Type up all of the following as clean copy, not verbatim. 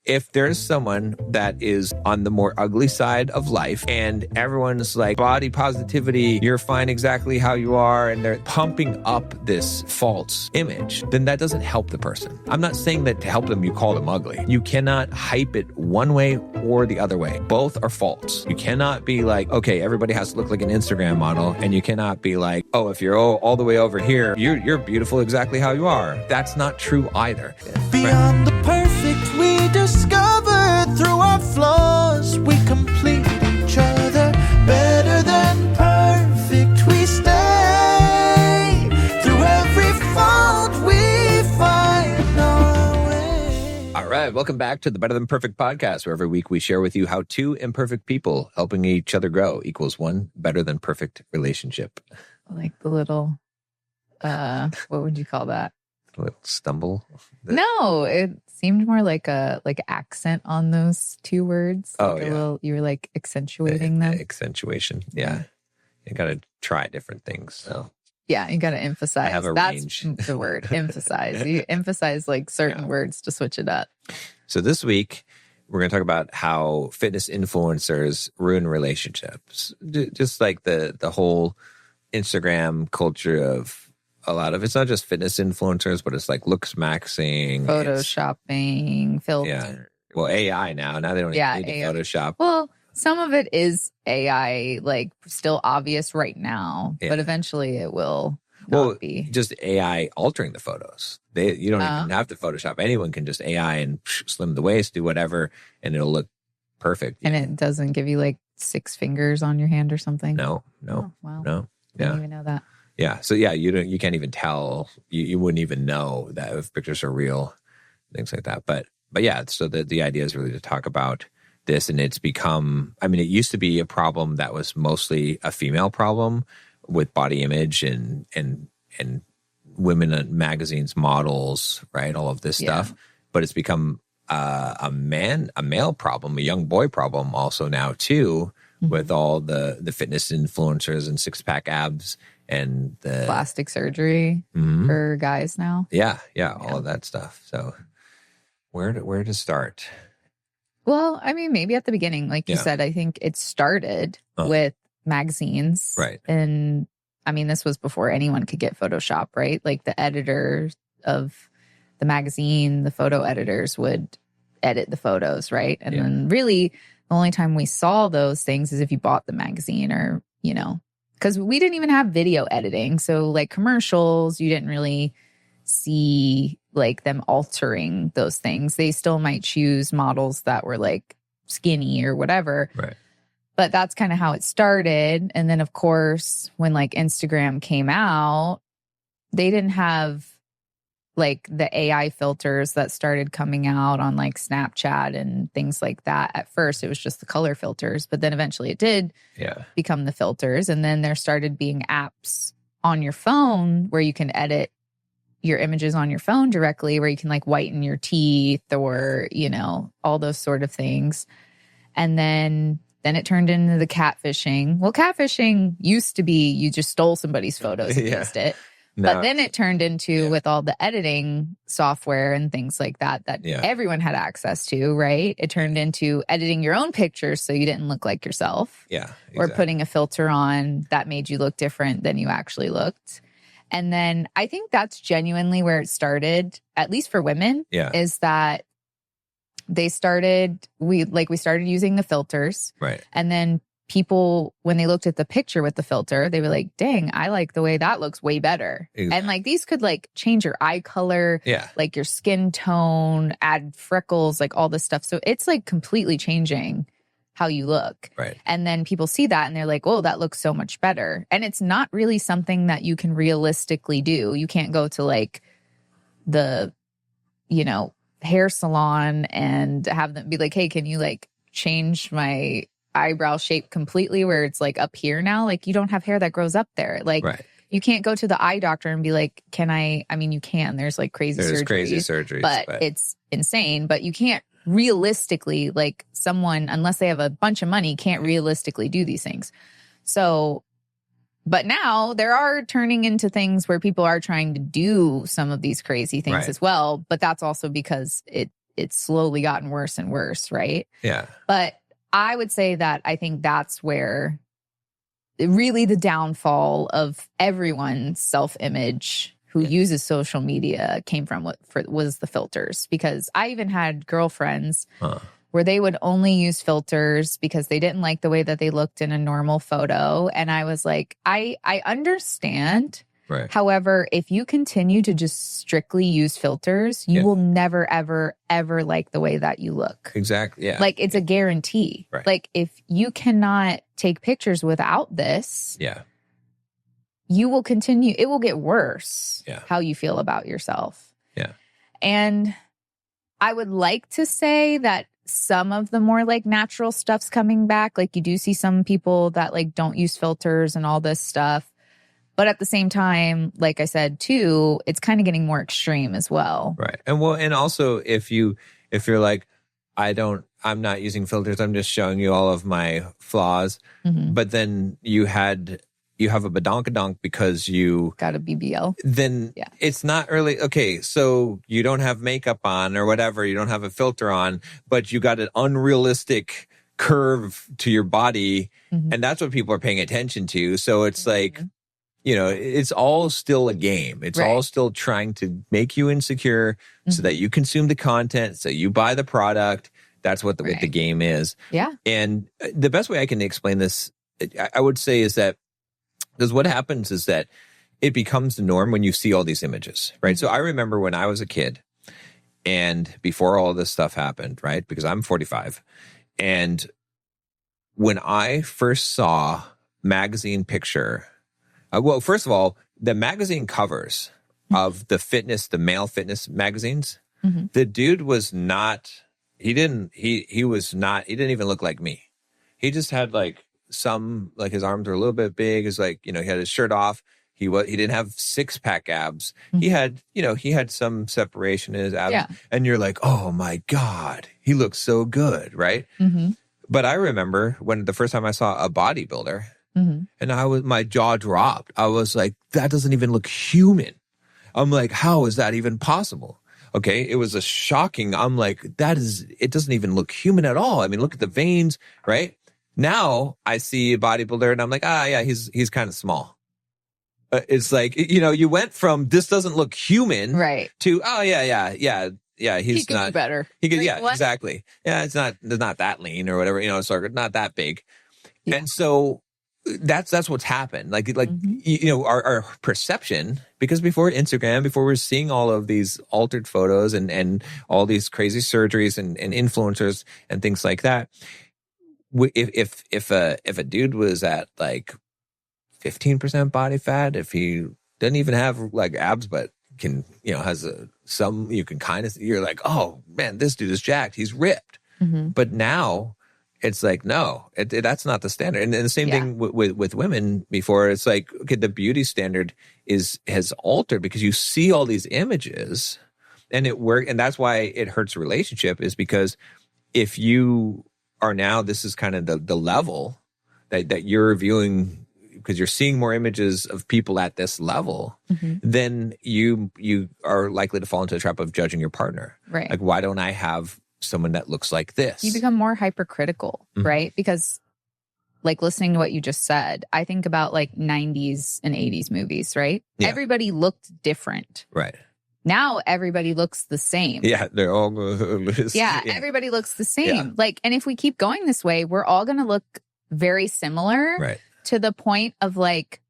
if there's someone that is on the more ugly side of life and everyone's like, body positivity, you're fine exactly how you are, and they're pumping up this false image, then that doesn't help the person. I'm not saying that to help them, you call them ugly. You cannot hype it one way or the other way. Both are false. You cannot be like, okay, everybody has to look like an Instagram model, and you cannot be like, oh, if you're all the way over here, you're beautiful exactly how you are. That's not true either. Beyond the perfect we discover, through our flaws we complete each other. Better than perfect we stay, through every fault we find our way. All right, welcome back to the Better Than Perfect podcast, where every week we share with you how two imperfect people helping each other grow equals one better than perfect relationship. Like the little, what would you call that? A little stumble. No, it seemed more like a accent on those two words. Oh, like yeah. You were like accentuating them. Accentuation. Yeah. You got to try different things. So Yeah, you got to emphasize. I have a That's range. the word, emphasize. You emphasize like certain words to switch it up. So this week, we're going to talk about how fitness influencers ruin relationships. Just like the whole Instagram culture of a lot of, it's not just fitness influencers, but it's like looks maxing. Photoshopping, filter. Yeah. Well, AI now they don't even need to Photoshop. Well, some of it is AI, like still obvious right now, but eventually it will not be. Just AI altering the photos. You don't even have to Photoshop. Anyone can just AI and slim the waist, do whatever, and it'll look perfect. And it doesn't give you like 6 fingers on your hand or something? No. Oh, wow. No. I didn't even know that. Yeah. So yeah, you can't even tell. You wouldn't even know that if pictures are real, things like that. But yeah, so the idea is really to talk about this, and it's become, I mean, it used to be a problem that was mostly a female problem with body image and women in magazines, models, right? All of this stuff. But it's become a male problem, a young boy problem also now too, with all the fitness influencers and 6-pack abs and the plastic surgery for guys now. Yeah, all of that stuff. So where to start? Well, I mean, maybe at the beginning, like you said, I think it started with magazines. Right. And I mean, this was before anyone could get Photoshop, right? Like the editors of the magazine, the photo editors would edit the photos, right? And then really the only time we saw those things is if you bought the magazine or, because we didn't even have video editing. So like commercials, you didn't really see like them altering those things. They still might choose models that were like skinny or whatever. Right. But that's kind of how it started. And then of course, when like Instagram came out, they didn't have like the AI filters that started coming out on like Snapchat and things like that. At first, it was just the color filters, but then eventually it did become the filters. And then there started being apps on your phone where you can edit your images on your phone directly, where you can like whiten your teeth or, all those sort of things. And then it turned into the catfishing. Well, catfishing used to be you just stole somebody's photos and used it. No. But then it turned into with all the editing software and things like that everyone had access to, right? It turned into editing your own pictures so you didn't look like yourself. Yeah. Exactly. Or putting a filter on that made you look different than you actually looked. And then I think that's genuinely where it started, at least for women, is that we started using the filters. Right. And then people, when they looked at the picture with the filter, they were like, dang, I like the way that looks way better. Exactly. And like these could like change your eye color, like your skin tone, add freckles, like all this stuff. So it's like completely changing how you look. Right. And then people see that and they're like, oh, that looks so much better. And it's not really something that you can realistically do. You can't go to like the, hair salon and have them be like, hey, can you like change my eyebrow shape completely where it's like up here now? Like you don't have hair that grows up there. Like you can't go to the eye doctor and be like, I mean, you can, there's like crazy surgeries, but it's insane, but you can't realistically, like someone, unless they have a bunch of money, can't realistically do these things. So, but now there are turning into things where people are trying to do some of these crazy things as well. But that's also because it's slowly gotten worse and worse, right? Yeah. But I would say that I think that's where really the downfall of everyone's self-image who uses social media came from was the filters. Because I even had girlfriends where they would only use filters because they didn't like the way that they looked in a normal photo. And I was like, I understand. Right. However, if you continue to just strictly use filters, you will never, ever, ever like the way that you look. Exactly. Yeah. Like, it's a guarantee. Right. Like, if you cannot take pictures without this, you will continue. It will get worse how you feel about yourself. Yeah. And I would like to say that some of the more like natural stuff's coming back. Like, you do see some people that like don't use filters and all this stuff. But at the same time, like I said, too, it's kind of getting more extreme as well. Right. And also if you're like, I'm not using filters, I'm just showing you all of my flaws. Mm-hmm. But then you have a badonkadonk because you got a BBL. Then it's not really, okay, so you don't have makeup on or whatever, you don't have a filter on, but you got an unrealistic curve to your body. Mm-hmm. And that's what people are paying attention to. So it's like, you know, it's all still a game. It's all still trying to make you insecure so that you consume the content, so you buy the product. That's what the game is. Yeah. And the best way I can explain this, I would say, is that because what happens is that it becomes the norm when you see all these images, right? Mm-hmm. So I remember when I was a kid and before all this stuff happened, right? Because I'm 45. And when I first saw magazine picture, well, first of all, the magazine covers of the male fitness magazines, the dude was not, he didn't even look like me. He just had like his arms were a little bit big. It's like, you know, he had his shirt off. He didn't have 6-pack abs. He had some separation in his abs. Yeah. And you're like, oh my God, he looks so good, right? Mm-hmm. But I remember when the first time I saw a bodybuilder, and my jaw dropped. I was like, that doesn't even look human. I'm like, how is that even possible? Okay, it was I'm like, it doesn't even look human at all. I mean, look at the veins, right? Now I see a bodybuilder and I'm like, he's kind of small. It's like, you know, you went from this doesn't look human to, he's not be better. He could, exactly. Yeah, it's not that lean or whatever, you know, it's not that big. Yeah. And so that's what's happened. Like you know, our perception, because before Instagram, before we're seeing all of these altered photos and all these crazy surgeries and influencers and things like that, if a dude was at like 15% body fat, if he doesn't even have like abs, but can, you know, has you can kind of, you're like, oh man, this dude is jacked, he's ripped. But now it's like, no, that's not the standard. And the same thing with women before. It's like, okay, the beauty standard has altered because you see all these images and and that's why it hurts a relationship, is because if you are now, this is kind of the level that you're viewing, because you're seeing more images of people at this level, then you are likely to fall into the trap of judging your partner. Right. Like, why don't I have someone that looks like this? You become more hypercritical, right? Because like listening to what you just said, I think about like 90s and 80s movies, right? Yeah. Everybody looked different. Right. Now everybody looks the same. Yeah, they're all everybody looks the same. Yeah. Like, and if we keep going this way, we're all going to look very similar, right? To the point of like,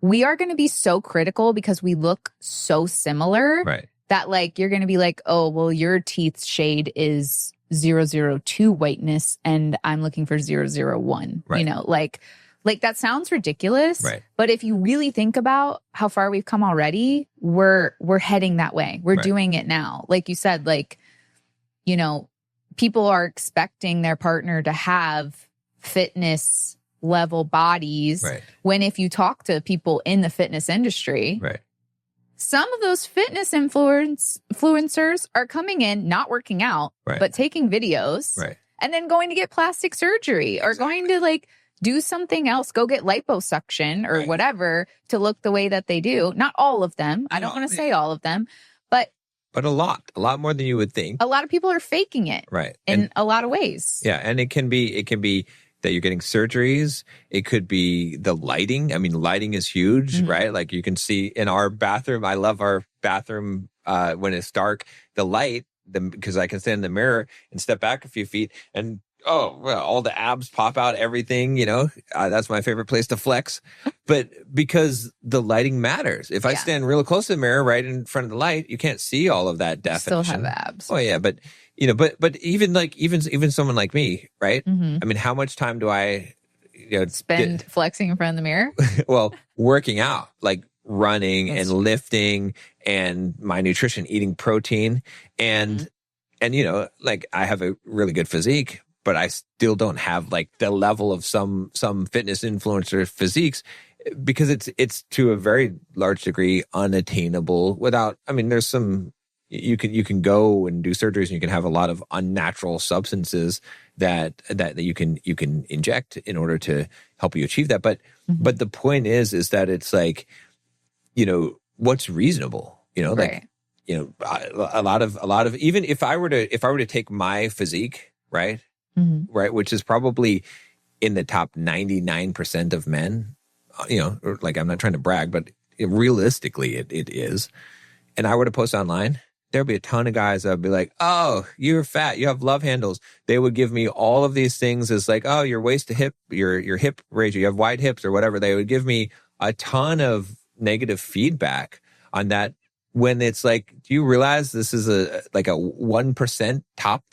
we are going to be so critical because we look so similar, right? That like, you're going to be like, oh, well, your teeth shade is 002 whiteness and I'm looking for 001, right? You know, like that sounds ridiculous, right? But if you really think about how far we've come already, we're heading that way. We're doing it now. Like you said, like, you know, people are expecting their partner to have fitness level bodies, right? When if you talk to people in the fitness industry, right, some of those fitness influencers are coming in, not working out, right, but taking videos, right, and then going to get plastic surgery or going to like do something else, go get liposuction or whatever to look the way that they do. Not all of them. I don't want to say all of them, but But a lot more than you would think. A lot of people are faking it. Right. In a lot of ways. Yeah. And it can be that you're getting surgeries. It could be the lighting. I mean, lighting is huge, right? Like you can see in our bathroom. I love our bathroom when it's dark. The light, because I can stand in the mirror and step back a few feet and all the abs pop out, everything, that's my favorite place to flex. But because the lighting matters. If I stand real close to the mirror right in front of the light, you can't see all of that definition. Still have abs. Oh yeah. But but even someone like me, right? I mean, how much time do I spend flexing in front of the mirror? Well, working out, like running and lifting and my nutrition, eating protein and like I have a really good physique, but I still don't have like the level of some fitness influencer physiques because it's to a very large degree unattainable without, I mean, there's some, you can go and do surgeries and you can have a lot of unnatural substances that you can inject in order to help you achieve that. But the point is that it's like, what's reasonable, like, a lot of, even if I were to take my physique, right, which is probably in the top 99% of men, like I'm not trying to brag, but realistically it is. And I were to post online, there'd be a ton of guys that would be like, oh, you're fat, you have love handles. They would give me all of these things as like, oh, your waist to hip, your hip ratio, you have wide hips or whatever. They would give me a ton of negative feedback on that when it's like, do you realize this is a 1% top,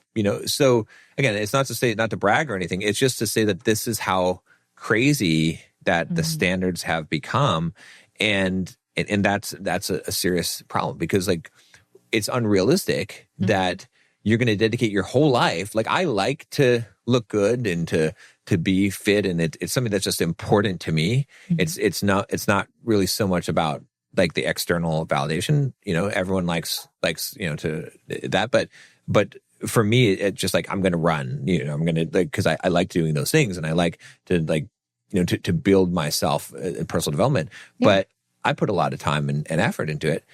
So again, it's not to say, not to brag or anything. It's just to say that this is how crazy that the standards have become. And that's a serious problem because like it's unrealistic that you're going to dedicate your whole life. Like I like to look good and to be fit. And it's something that's just important to me. It's not really so much about like the external validation, everyone likes, to that. But for me, it's just like, I'm going to run, I'm going to like, cause I like doing those things and I like to like, to build myself in personal development, but I put a lot of time and effort into it.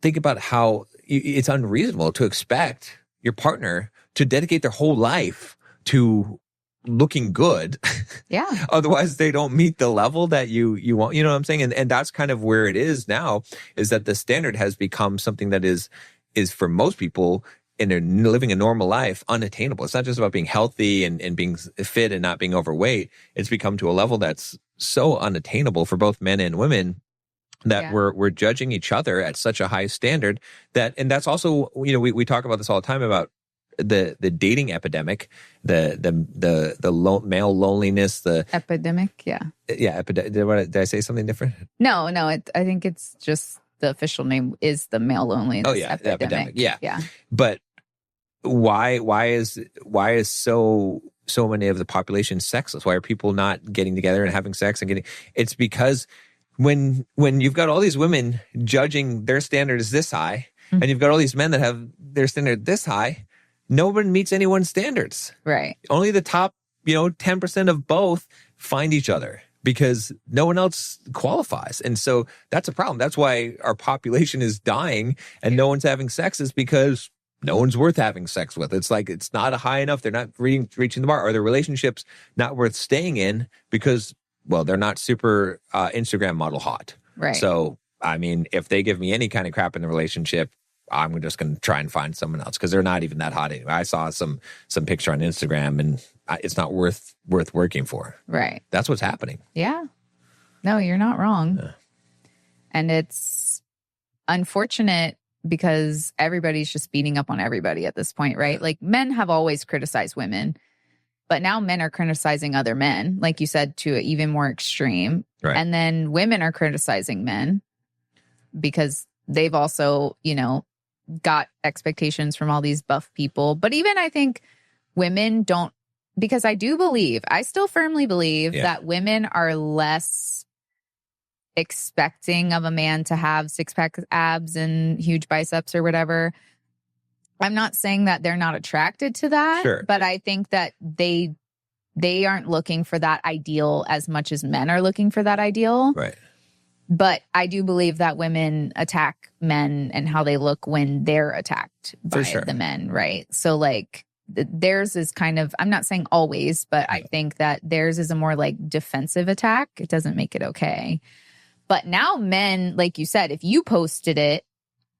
Think about how it's unreasonable to expect your partner to dedicate their whole life to looking good. Yeah. Otherwise they don't meet the level that you want, you know what I'm saying? And that's kind of where it is now, is that the standard has become something that is for most people in their living a normal life unattainable. It's not just about being healthy and being fit and not being overweight. It's become to a level that's so unattainable for both men and women that we're judging each other at such a high standard and that's also, we talk about this all the time about the dating epidemic, the male loneliness, the epidemic. Yeah. Did I say something different? No. I think it's just the official name is the male loneliness. Oh yeah. Epidemic. Yeah. Yeah. But why is so many of the population sexless? Why are people not getting together and having sex it's because when you've got all these women judging their standard is this high and you've got all these men that have their standard this high, no one meets anyone's standards. Right. Only the top, 10% of both find each other because no one else qualifies. And so that's a problem. That's why our population is dying and no one's having sex is because no one's worth having sex with. It's like, it's not high enough. They're not reaching the bar. Are their relationships not worth staying in because, well, they're not super Instagram model hot. Right. So, I mean, if they give me any kind of crap in the relationship, I'm just going to try and find someone else because they're not even that hot anyway. I saw some picture on Instagram and it's not worth working for. Right. That's what's happening. Yeah. No, you're not wrong. Yeah. And it's unfortunate because everybody's just beating up on everybody at this point, right? Like men have always criticized women, but now men are criticizing other men, like you said, to an even more extreme. Right. And then women are criticizing men because they've also, got expectations from all these buff people. But even I think women don't, because I still firmly believe that women are less expecting of a man to have six-pack abs and huge biceps or whatever. I'm not saying that they're not attracted to that, sure, but I think that they aren't looking for that ideal as much as men are looking for that ideal. Right. But I do believe that women attack men and how they look when they're attacked by the men, right? So like theirs is kind of, I'm not saying always, but I think that theirs is a more like defensive attack. It doesn't make it okay. But now men, like you said, if you posted it,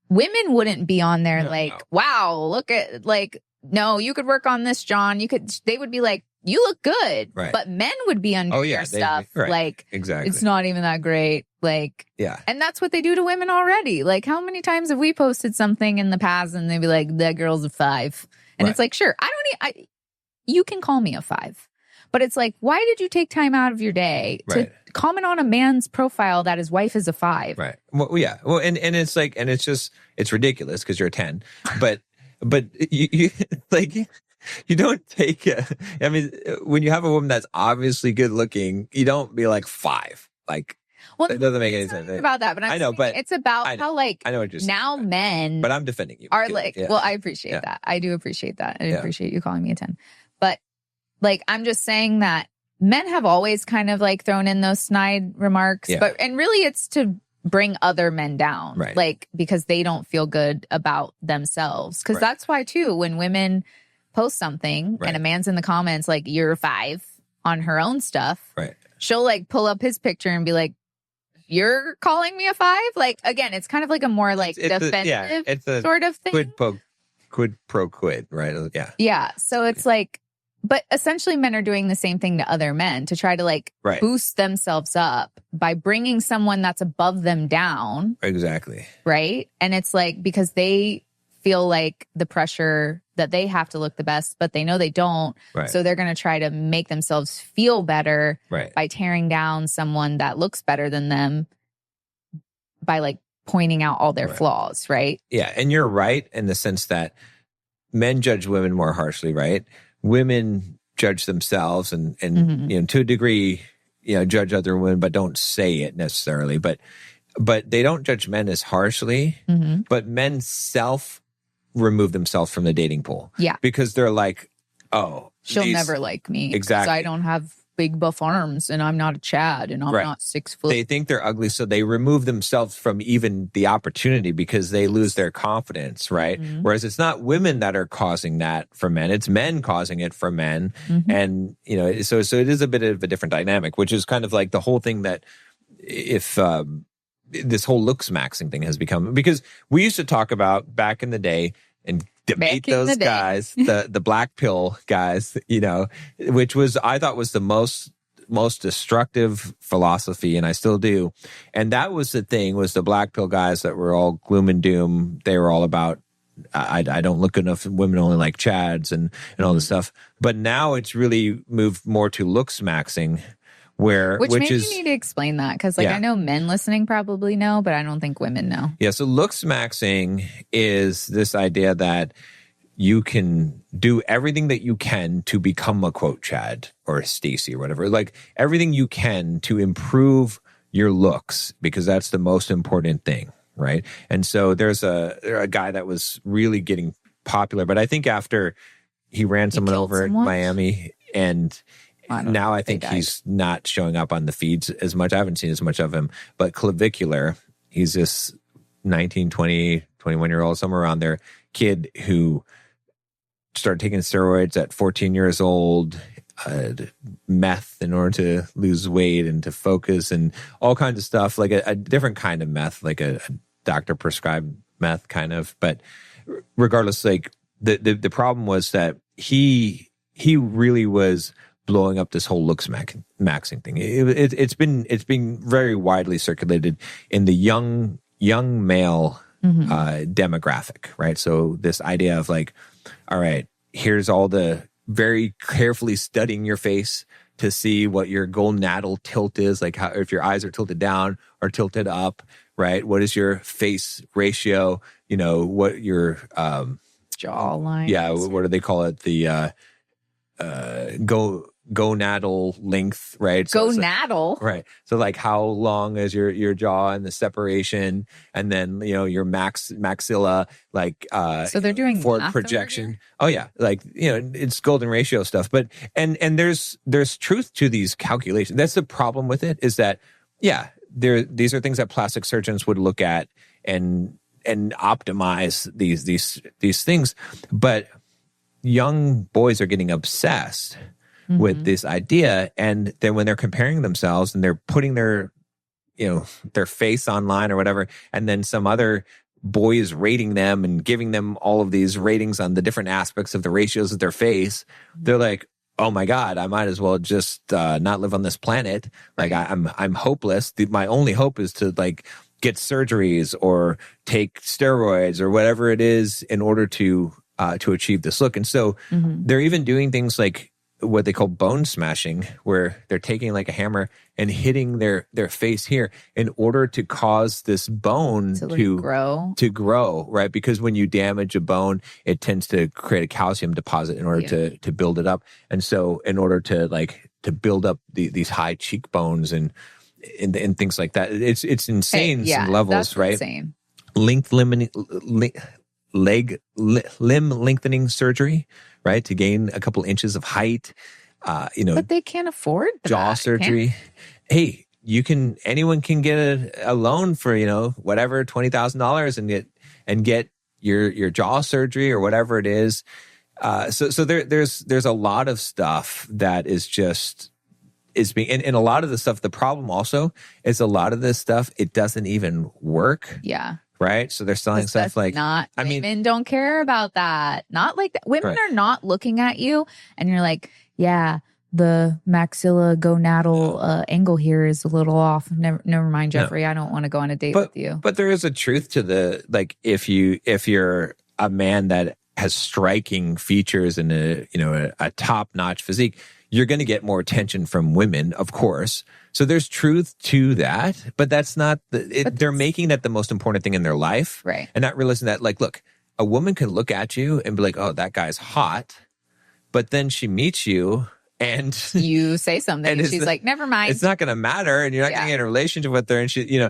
women wouldn't be on there wow, look at like, no, you could work on this, John. They would be like, you look good. Right. But men would be under your stuff. Like, exactly. It's not even that great. Like, yeah. And that's what they do to women already. Like, how many times have we posted something in the past and they'd be like, that girl's a 5. And it's like, sure, you can call me a 5. But it's like, why did you take time out of your day to comment on a man's profile that his wife is a 5? Right. Well, yeah. Well, and it's like, and it's just, it's ridiculous because you're a 10. But you like, you don't take, I mean, when you have a woman that's obviously good looking, you don't be like 5. Like, well, it doesn't make any sense. About that, but I know, but it's about how like I know what you're saying. Now men, but I'm defending you. Are like, well, I appreciate that. I do appreciate that. I appreciate you calling me a 10. But like, I'm just saying that men have always kind of like thrown in those snide remarks, and really it's to bring other men down, right? Like because they don't feel good about themselves. Because that's why too, when women post something and a man's in the comments like you're a 5 on her own stuff, right? She'll like pull up his picture and be like, you're calling me a 5? Like, again, it's kind of like a more like defensive it's a sort of thing. Quid pro quid, right? Yeah. Yeah. So it's like, but essentially men are doing the same thing to other men to try to like boost themselves up by bringing someone that's above them down. Exactly. Right. And it's like, because they feel like the pressure that they have to look the best, but they know they don't. Right. So they're going to try to make themselves feel better by tearing down someone that looks better than them by like pointing out all their flaws, right? Yeah. And you're right in the sense that men judge women more harshly, right? Women judge themselves and you know, to a degree, you know, judge other women, but don't say it necessarily. But they don't judge men as harshly, but men remove themselves from the dating pool. Yeah. Because they're like, oh, she'll never like me. Exactly. 'Cause I don't have big buff arms and I'm not a Chad and I'm not 6 foot. They think they're ugly. So they remove themselves from even the opportunity because they lose their confidence. Right. Whereas it's not women that are causing that for men. It's men causing it for men. And, you know, so it is a bit of a different dynamic, which is kind of like the whole thing that if, this whole looks maxing thing has become, because we used to talk about back in the day and debate those guys, the black pill guys, you know, which was, I thought was the most destructive philosophy. And I still do. And that was the thing, was the black pill guys that were all gloom and doom. They were all about, I don't look enough, women only like Chads and all this stuff. But now it's really moved more to looks maxing. Which maybe you need to explain that, because like I know men listening probably know, but I don't think women know. Yeah, so looks maxing is this idea that you can do everything that you can to become a quote Chad or a Stacy or whatever, like everything you can to improve your looks, because that's the most important thing, right? And so there's a guy that was really getting popular, but I think after he ran someone over in Miami and now I think he's not showing up on the feeds as much. I haven't seen as much of him. But Clavicular, he's this 19, 20, 21-year-old, somewhere around there, kid who started taking steroids at 14 years old, meth in order to lose weight and to focus and all kinds of stuff, like a different kind of meth, like a doctor prescribed meth kind of. But regardless, like the problem was that he really was blowing up this whole looks maxing thing. It's been very widely circulated in the young male demographic, right? So this idea of like, all right, here's all the very carefully studying your face to see what your gonadal tilt is, like how, if your eyes are tilted down or tilted up, right? What is your face ratio? You know, what your jawline. Yeah, what do they call it? The gonadal length, right? So gonadal, right? So like how long is your jaw and the separation, and then you know your maxilla, like so they're doing forward projection. Oh yeah, like you know it's golden ratio stuff. But and there's truth to these calculations. That's the problem with it, is that these are things that plastic surgeons would look at and optimize these things. But young boys are getting obsessed with this idea, and then when they're comparing themselves and they're putting their face online or whatever, and then some other boy is rating them and giving them all of these ratings on the different aspects of the ratios of their face, they're like, oh my God, I might as well just not live on this planet. Like I'm hopeless. My only hope is to like get surgeries or take steroids or whatever it is in order to achieve this look. And so they're even doing things like what they call bone smashing, where they're taking like a hammer and hitting their face here in order to cause this bone to grow, right? Because when you damage a bone, it tends to create a calcium deposit in order to build it up. And so in order to build up these high cheekbones and things like that, it's insane some levels, that's right? Insane. Limb lengthening surgery, right? To gain a couple inches of height, But they can't afford jaw surgery. Hey, anyone can get a loan for, whatever, $20,000 and get your jaw surgery or whatever it is. So there's a lot of stuff that is being, and a lot of the stuff, the problem also is a lot of this stuff, it doesn't even work. Yeah. Right? So they're selling stuff like... women don't care about that. Not like that. Women are not looking at you and you're like, yeah, the maxilla gonadal angle here is a little off. Never mind, Jeffrey. No. I don't want to go on a date with you. But there is a truth to if you're a man that has striking features and a top-notch physique, you're going to get more attention from women, of course. So there's truth to that, but that's not they're making that the most important thing in their life. Right. And not realizing that, like, look, a woman can look at you and be like, oh, that guy's hot. But then she meets you and you say something and she's like, never mind. It's not going to matter. And you're not going to get in a relationship with her. And she,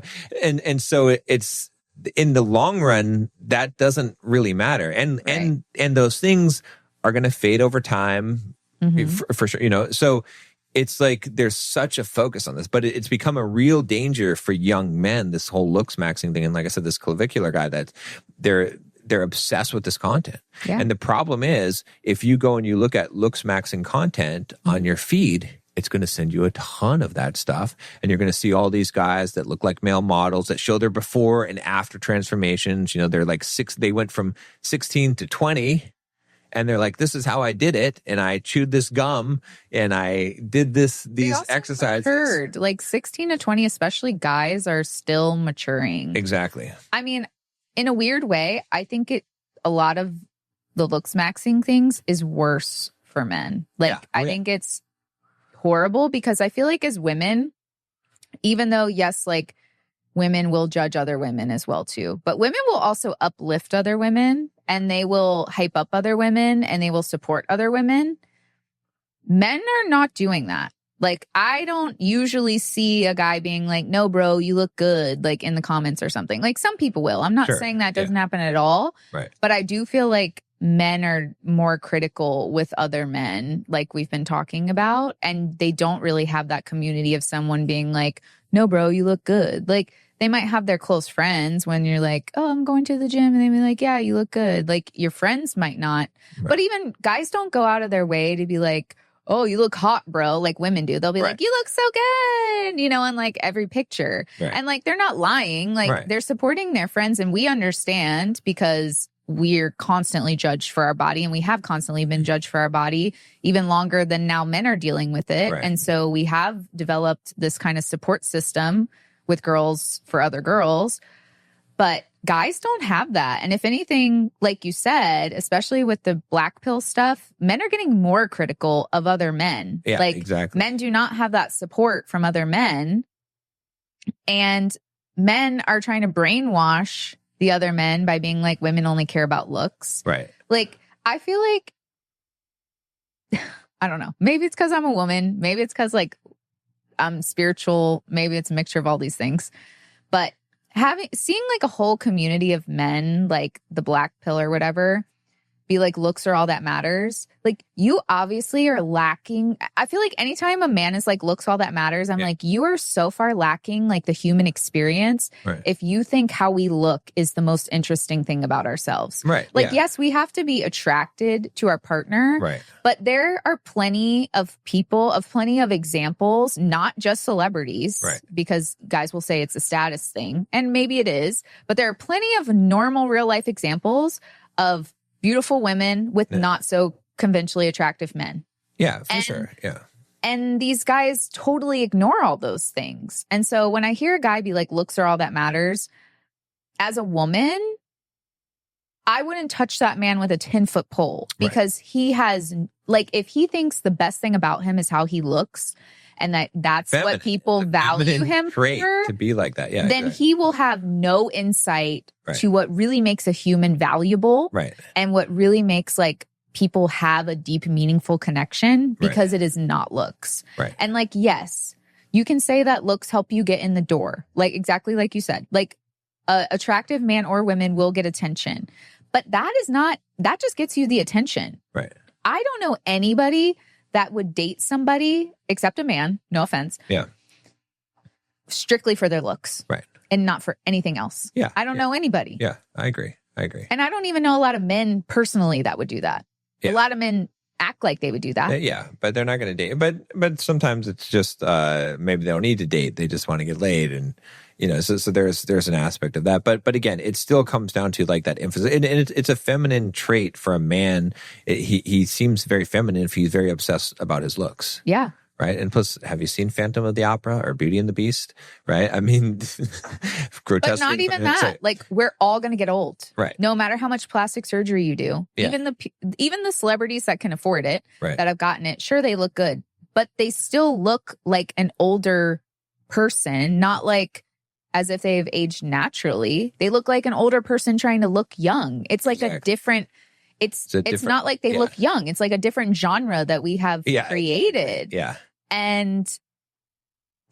and so it's in the long run, that doesn't really matter. And those things are going to fade over time. For sure, so it's like there's such a focus on this, but it's become a real danger for young men, this whole looks maxing thing. And like I said, this clavicular guy, that they're obsessed with this content. Yeah. And the problem is, if you go and you look at looks maxing content on your feed, it's going to send you a ton of that stuff. And you're going to see all these guys that look like male models that show their before and after transformations. They're like they went from 16 to 20. And they're like, this is how I did it. And I chewed this gum and I did these exercises. Matured. Like 16 to 20, especially guys, are still maturing. Exactly. I mean, in a weird way, I think a lot of the looks maxing things is worse for men. I think it's horrible because I feel like as women, even though, yes, like women will judge other women as well too, but women will also uplift other women. And they will hype up other women and they will support other women. Men are not doing that. Like, I don't usually see a guy being like, no, bro, you look good, like in the comments or something. Like, some people will. I'm not saying that doesn't happen at all. Right. But I do feel like men are more critical with other men, like we've been talking about. And they don't really have that community of someone being like, no, bro, you look good. Like, they might have their close friends when you're like, oh, I'm going to the gym. And they be like, yeah, you look good. Like, your friends might not. Right. But even guys don't go out of their way to be like, oh, you look hot, bro. Like women do. They'll be like, you look so good, in like every picture. Right. And like, they're not lying. Like they're supporting their friends. And we understand because we're constantly judged for our body. And we have constantly been judged for our body even longer than now men are dealing with it. Right. And so we have developed this kind of support system with girls for other girls, but guys don't have that. And if anything, like you said, especially with the black pill stuff, men are getting more critical of other men. Yeah, like, exactly. Men do not have that support from other men. And men are trying to brainwash the other men by being like, women only care about looks. Right. Like, I feel like, I don't know. Maybe it's because I'm a woman. Maybe it's because like I'm spiritual. Maybe it's a mixture of all these things. But seeing like a whole community of men, like the black pill or whatever, be like, looks are all that matters. Like, you obviously are lacking. I feel like anytime a man is like, looks all that matters, I'm like, you are so far lacking like the human experience. Right. If you think how we look is the most interesting thing about ourselves. Right. Like, yes, we have to be attracted to our partner. Right. But there are plenty of plenty of examples, not just celebrities. Right. Because guys will say it's a status thing. And maybe it is. But there are plenty of normal real life examples of beautiful women with not so conventionally attractive men. Yeah, for sure. Yeah. And these guys totally ignore all those things. And so when I hear a guy be like, looks are all that matters, as a woman, I wouldn't touch that man with a 10-foot pole because he has, like, if he thinks the best thing about him is how he looks and that's what people value him for, to be like that. Yeah. Then he will have no insight to what really makes a human valuable. Right. And what really makes like people have a deep, meaningful connection because it is not looks. Right. And like, yes, you can say that looks help you get in the door. Like exactly like you said, like a attractive man or women will get attention, but that just gets you the attention. Right. I don't know anybody that would date somebody, except a man, no offense. Yeah. Strictly for their looks. Right. And not for anything else. Yeah. I don't know anybody. Yeah, I agree. And I don't even know a lot of men personally that would do that. Yeah. A lot of men act like they would do that. Yeah, but they're not going to date. But sometimes it's just maybe they don't need to date. They just want to get laid, and so there's an aspect of that. But again, it still comes down to like that emphasis, and it's a feminine trait for a man. He seems very feminine if he's very obsessed about his looks. Yeah. Right. And plus, have you seen Phantom of the Opera or Beauty and the Beast? Right. I mean, grotesque. But not even that. Like, we're all going to get old. Right. No matter how much plastic surgery you do. Yeah. Even the celebrities that can afford it, right, that have gotten it, sure, they look good. But they still look like an older person, not like as if they've aged naturally. They look like an older person trying to look young. It's like a different... It's not like they look young. It's like a different genre that we have created. Yeah. And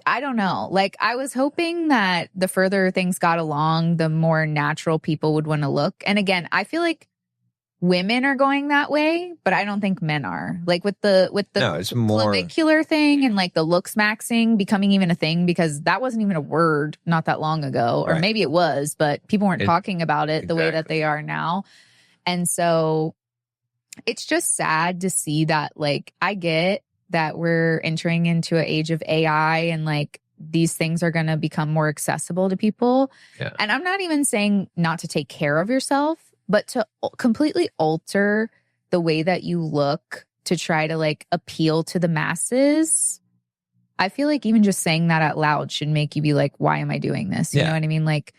I don't know. Like, I was hoping that the further things got along, the more natural people would want to look. And again, I feel like women are going that way, but I don't think men are. Like with the it's more clavicular thing and like the looks maxing becoming even a thing, because that wasn't even a word not that long ago. Or maybe it was, but people weren't talking about it the way that they are now. And so it's just sad to see that, like, I get that we're entering into an age of AI and like these things are going to become more accessible to people. Yeah. And I'm not even saying not to take care of yourself, but to completely alter the way that you look to try to like appeal to the masses. I feel like even just saying that out loud should make you be like, why am I doing this? You know what I mean? Like,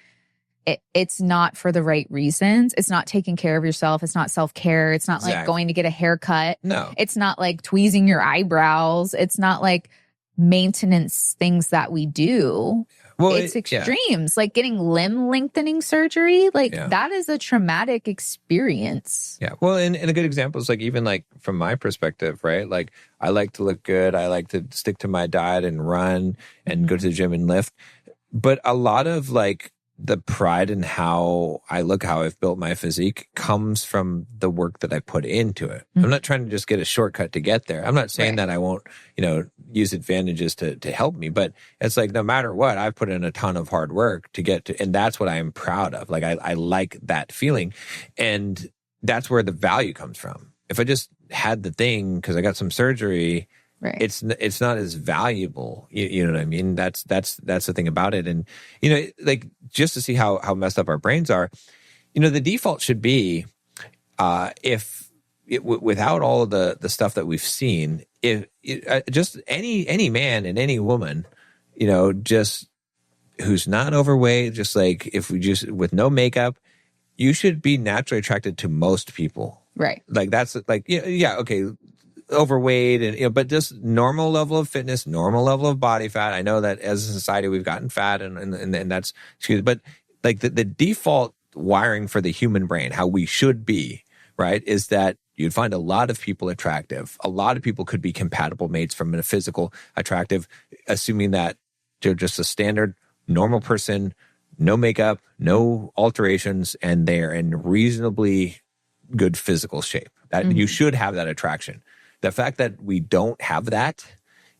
it's not for the right reasons. It's not taking care of yourself. It's not self-care. It's not like going to get a haircut. No. It's not like tweezing your eyebrows. It's not like maintenance things that we do. Well, it's extremes, like getting limb lengthening surgery. Like that is a traumatic experience. Yeah. Well, and a good example is like, even like from my perspective, right? Like, I like to look good. I like to stick to my diet and run and go to the gym and lift. But a lot of like, the pride in how I look, how I've built my physique comes from the work that I put into it. I'm not trying to just get a shortcut to get there. I'm not saying that I won't, use advantages to help me, but it's like, no matter what, I've put in a ton of hard work to get to, and that's what I am proud of. Like, I like that feeling, and that's where the value comes from. If I just had the thing because I got some surgery, right, it's not as valuable. You know what I mean? That's the thing about it. And, like, just to see how messed up our brains are, the default should be, without all of the stuff that we've seen, just any man and any woman, just who's not overweight, just like if we just with no makeup, you should be naturally attracted to most people. Right. Like that's like, okay, overweight and, but just normal level of fitness, normal level of body fat. I know that as a society, we've gotten fat and that's, but like the default wiring for the human brain, how we should be, right, is that you'd find a lot of people attractive. A lot of people could be compatible mates from a physical attractive, assuming that they're just a standard normal person, no makeup, no alterations, and they're in reasonably good physical shape. That you should have that attraction. The fact that we don't have that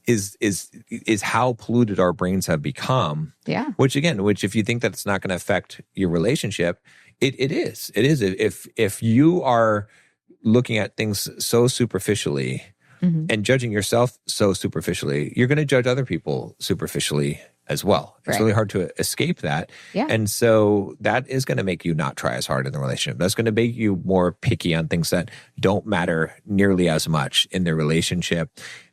is how polluted our brains have become. Yeah. Which if you think that it's not going to affect your relationship, it is. It is. If you are looking at things so superficially and judging yourself so superficially, you're going to judge other people superficially as well. It's really hard to escape that. Yeah. And so that is going to make you not try as hard in the relationship. That's going to make you more picky on things that don't matter nearly as much in the relationship.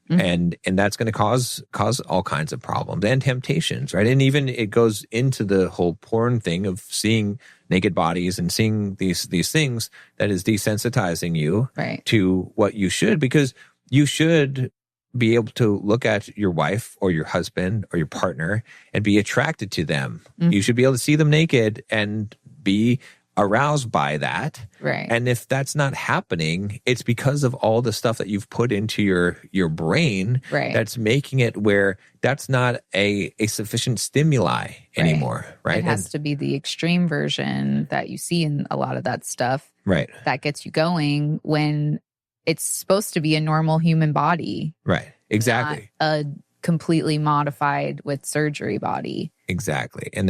And that's going to cause all kinds of problems and temptations, right? And even it goes into the whole porn thing of seeing naked bodies and seeing these things that is desensitizing you to what you should, because you should be able to look at your wife or your husband or your partner and be attracted to them. You should be able to see them naked and be aroused by that. Right. And if that's not happening, it's because of all the stuff that you've put into your brain that's making it where that's not a sufficient stimuli anymore, right? It has to be the extreme version that you see in a lot of that stuff. Right. That gets you going when it's supposed to be a normal human body. Right. Exactly. Not a completely modified with surgery body. Exactly. And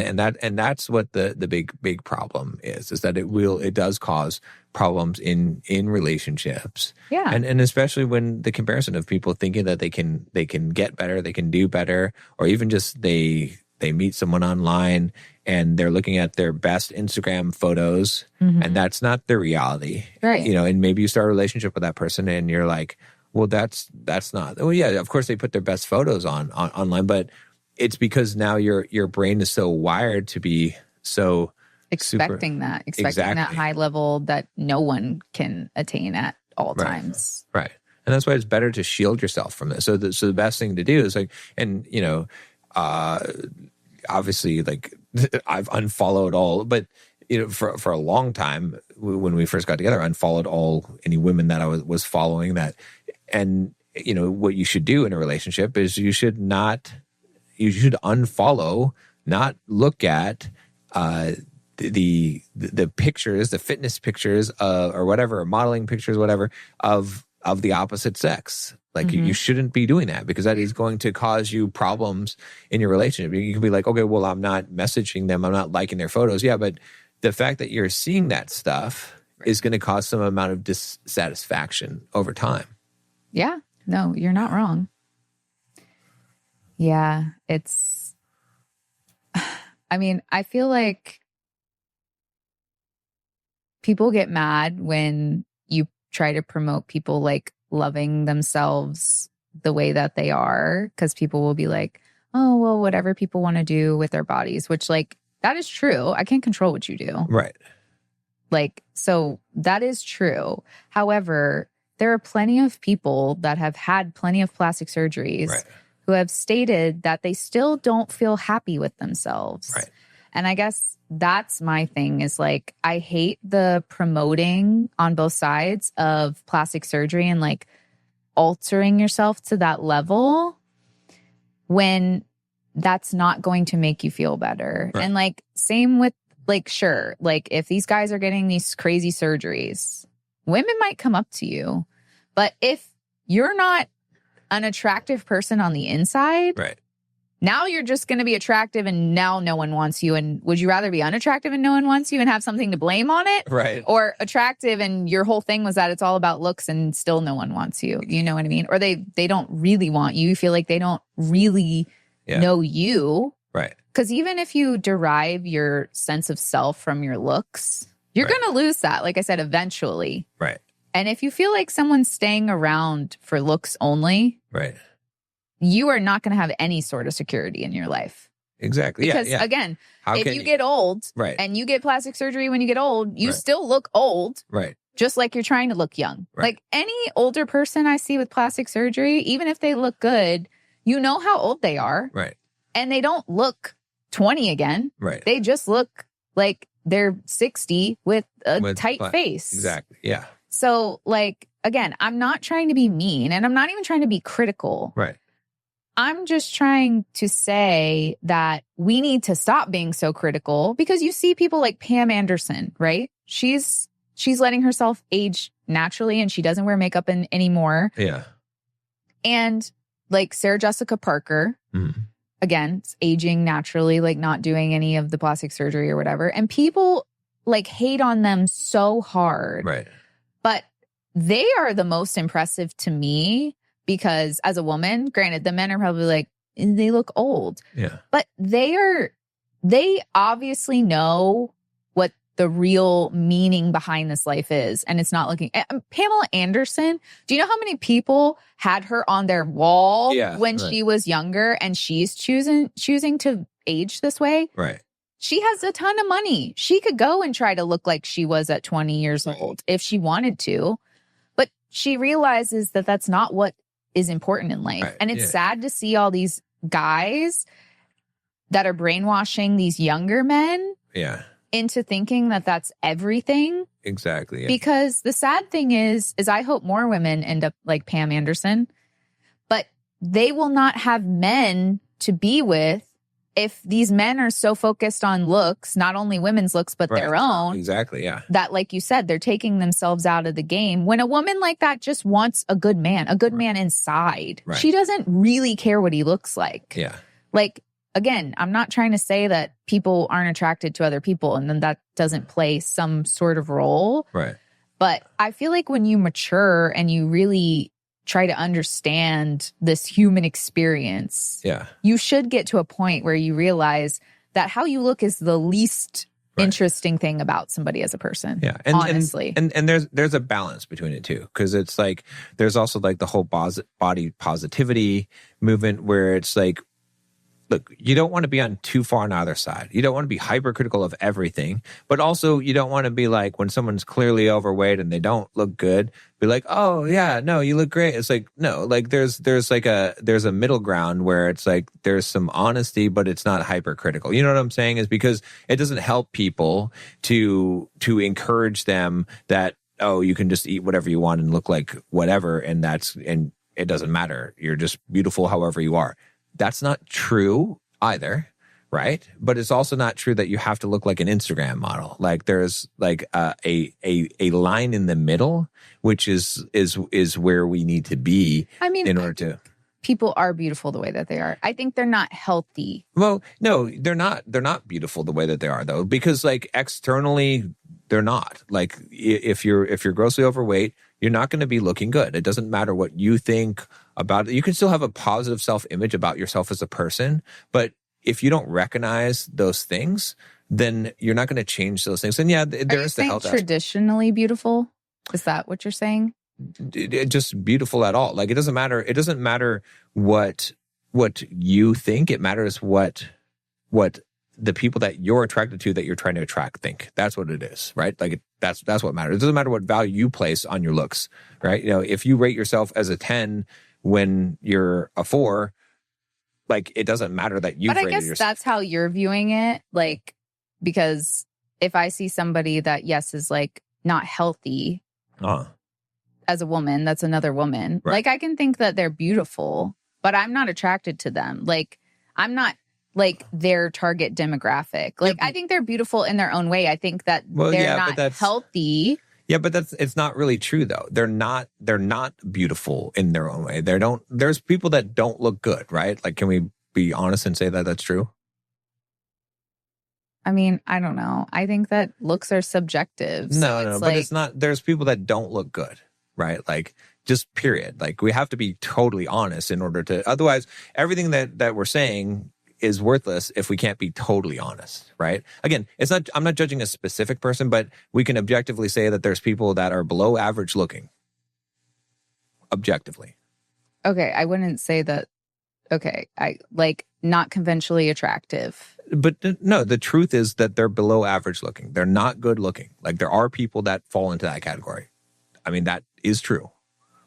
that's what the big problem is that it does cause problems in relationships. Yeah. And especially when the comparison of people thinking that they can get better, they can do better, or even just they meet someone online and they're looking at their best Instagram photos and that's not their reality. Right. And maybe you start a relationship with that person and you're like, well, that's not. Well, yeah, of course they put their best photos online, but it's because now your brain is so wired to be so expecting that high level that no one can attain at all times. Right. And that's why it's better to shield yourself from this. So the best thing to do is obviously I've unfollowed all, but for a long time when we first got together, I unfollowed any women that I was following that. And what you should do in a relationship is you should unfollow, not look at the pictures, the fitness pictures or whatever, or modeling pictures, whatever, of the opposite sex. You shouldn't be doing that, because that is going to cause you problems in your relationship. You can be like, okay, well, I'm not messaging them, I'm not liking their photos. Yeah, but the fact that you're seeing that stuff is going to cause some amount of dissatisfaction over time. Yeah, no, you're not wrong. Yeah, I feel like people get mad when you try to promote people loving themselves the way that they are, because people will be like, oh, well, whatever people want to do with their bodies, which that is true. I can't control what you do. Right. So that is true. However, there are plenty of people that have had plenty of plastic surgeries who have stated that they still don't feel happy with themselves. Right. And I guess that's my thing is I hate the promoting on both sides of plastic surgery and altering yourself to that level when that's not going to make you feel better. Right. And same with sure, if these guys are getting these crazy surgeries, women might come up to you, but if you're not an attractive person on the inside, now you're just going to be attractive and now no one wants you. And would you rather be unattractive and no one wants you and have something to blame on it? Right. Or attractive and your whole thing was that it's all about looks and still no one wants you. You know what I mean? Or they don't really want you. You feel like they don't really know you. Right. Because even if you derive your sense of self from your looks, you're going to lose that, like I said, eventually. Right. And if you feel like someone's staying around for looks only, you are not going to have any sort of security in your life. Exactly. Because again, if you get old and you get plastic surgery when you get old, you still look old. Right. Just like you're trying to look young. Like any older person I see with plastic surgery, even if they look good, you know how old they are. Right. And they don't look 20 again. Right. They just look like they're 60 with a tight face. Exactly. Yeah. So again, I'm not trying to be mean and I'm not even trying to be critical. Right. I'm just trying to say that we need to stop being so critical because you see people like Pam Anderson, right? She's she's letting herself age naturally and she doesn't wear makeup anymore. Yeah. And like Sarah Jessica Parker, again, it's aging naturally, like not doing any of the plastic surgery or whatever. And people like hate on them so hard. Right. But they are the most impressive to me because as a woman, granted, the men are probably like, they look old. Yeah. But they obviously know what the real meaning behind this life is. And it's not looking. Pamela Anderson, do you know how many people had her on their wall when she was younger and she's choosing to age this way? Right. She has a ton of money. She could go and try to look like she was at 20 years old if she wanted to. But she realizes that that's not what is important in life. Right. And it's sad to see all these guys that are brainwashing these younger men into thinking that that's everything. Exactly. Yeah. Because the sad thing is I hope more women end up like Pam Anderson, but they will not have men to be with if these men are so focused on looks, not only women's looks, but their own. Exactly, yeah. That, like you said, they're taking themselves out of the game. When a woman like that just wants a good man inside. Right. She doesn't really care what he looks like. Yeah. Like, again, I'm not trying to say that people aren't attracted to other people and then that doesn't play some sort of role. Right. But I feel like when you mature and you really try to understand this human experience, you should get to a point where you realize that how you look is the least interesting thing about somebody as a person. Yeah. Honestly. And there's a balance between it too. Because it's like there's also like the whole body positivity movement where it's like, look, you don't want to be on too far on either side. You don't want to be hypercritical of everything, but also you don't want to be like when someone's clearly overweight and they don't look good, be like, oh yeah, no, you look great. It's like, no, like there's a middle ground where it's like there's some honesty, but it's not hypercritical. You know what I'm saying? Is because it doesn't help people to encourage them that, oh, you can just eat whatever you want and look like whatever, and it doesn't matter. You're just beautiful however you are. That's not true either, right? But it's also not true that you have to look like an Instagram model. Like there's like a line in the middle, which is where we need to be. I mean, in order to. People are beautiful the way that they are. I think they're not healthy. Well, no, they're not. They're not beautiful the way that they are though, because like externally they're not. Like if you're grossly overweight, you're not going to be looking good. It doesn't matter what you think about it. You can still have a positive self-image about yourself as a person, but if you don't recognize those things, then you're not going to change those things. And yeah, there is the health aspect. Traditionally beautiful? Is that what you're saying? Just beautiful at all. Like it doesn't matter. It doesn't matter what you think. It matters what the people that you're attracted to, that you're trying to attract, think. That's what it is, right? Like that's what matters. It doesn't matter what value you place on your looks, right? You know, if you rate yourself as a 10 when you're a 4, like it doesn't matter that you've rated yourself. But I guess that's how you're viewing it, like, because if I see somebody that is like not healthy as a woman, that's another woman. Right. Like I can think that they're beautiful, but I'm not attracted to them. Like I'm not like their target demographic. Like I think they're beautiful in their own way. I think that they're not healthy. Yeah, but it's not really true though. They're not beautiful in their own way. There's people that don't look good, right? Like can we be honest and say that that's true? I mean, I don't know. I think that looks are subjective. No, but it's not. There's people that don't look good, right? Like just period. Like we have to be totally honest in order to, otherwise everything that we're saying is worthless if we can't be totally honest, right? Again, I'm not judging a specific person, but we can objectively say that there's people that are below average looking. Objectively. Okay, I wouldn't say that. Okay, I like not conventionally attractive. But no, the truth is that they're below average looking. They're not good looking. Like there are people that fall into that category. I mean, that is true.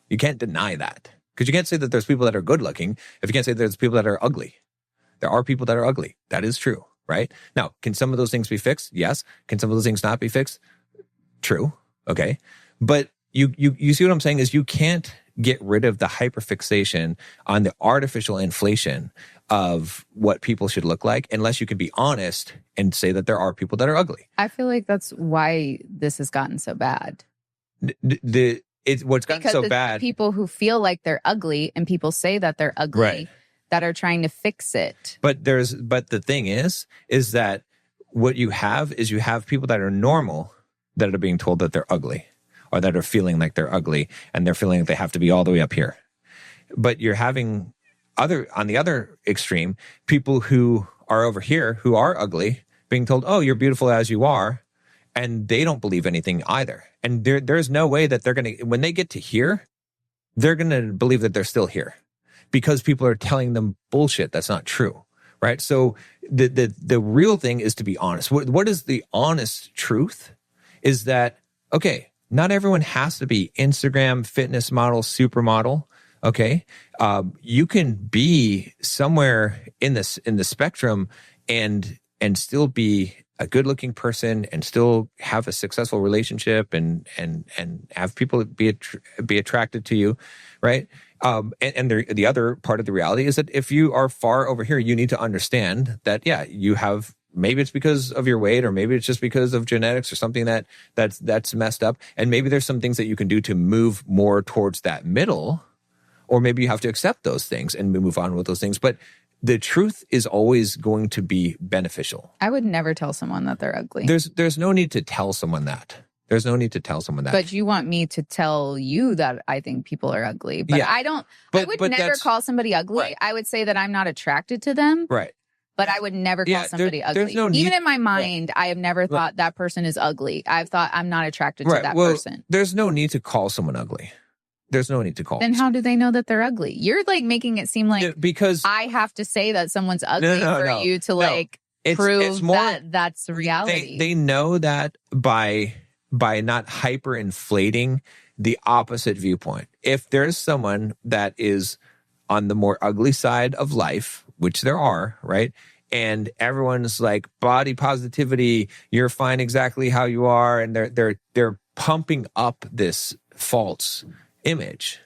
You can't deny that. Because you can't say that there's people that are good looking if you can't say there's people that are ugly. There are people that are ugly. That is true, right? Now, can some of those things be fixed? Yes. Can some of those things not be fixed? True. Okay. But you see what I'm saying is you can't get rid of the hyperfixation on the artificial inflation of what people should look like unless you can be honest and say that there are people that are ugly. I feel like that's why this has gotten so bad. What's gotten so bad. People who feel like they're ugly and people say that they're ugly, right, that are trying to fix it. But the thing is that what you have is you have people that are normal that are being told that they're ugly, or that are feeling like they're ugly, and they're feeling like they have to be all the way up here. But you're having on the other extreme, people who are over here who are ugly being told, oh, you're beautiful as you are, and they don't believe anything either. And there's no way that they're going to, when they get to here, they're going to believe that they're still here because people are telling them bullshit that's not true, right? So the real thing is to be honest. What is the honest truth is that, okay, not everyone has to be Instagram fitness model, supermodel. Okay, you can be somewhere in the spectrum and still be a good-looking person and still have a successful relationship and have people be attracted to you, right? And the other part of the reality is that if you are far over here, you need to understand that you have. Maybe it's because of your weight, or maybe it's just because of genetics or something that's messed up, and maybe there's some things that you can do to move more towards that middle. Or maybe you have to accept those things and move on with those things. But the truth is always going to be beneficial. I would never tell someone that they're ugly. There's no need to tell someone that. There's no need to tell someone that. But you want me to tell you that I think people are ugly. But I don't. I would never call somebody ugly. Right. I would say that I'm not attracted to them. Right. But I would never call somebody ugly. There's no need, even in my mind, I have never thought that person is ugly. I've thought I'm not attracted to that person. There's no need to call someone ugly. There's no need to call. Then how do they know that they're ugly? You're like making it seem like because I have to say that someone's ugly for you to prove that that's reality. They know that by not hyper-inflating the opposite viewpoint. If there's someone that is on the more ugly side of life, which there are, right? And everyone's like body positivity, you're fine exactly how you are, and they're pumping up this false image,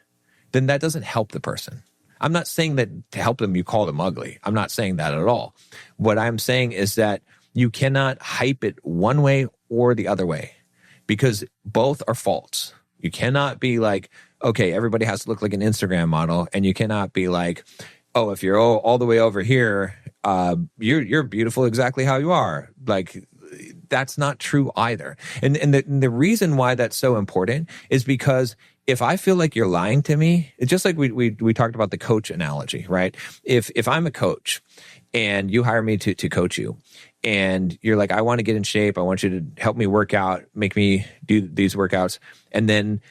then that doesn't help the person. I'm not saying that to help them you call them ugly. I'm not saying that at all. What I'm saying is that you cannot hype it one way or the other way because both are false. You cannot be like, okay, everybody has to look like an Instagram model, and you cannot be like, oh, if you're all the way over here, you're beautiful exactly how you are. Like, that's not true either. And the reason why that's so important is because if I feel like you're lying to me, it's just like we talked about the coach analogy, right? If I'm a coach and you hire me to coach you, and you're like, I want to get in shape, I want you to help me work out, make me do these workouts, and then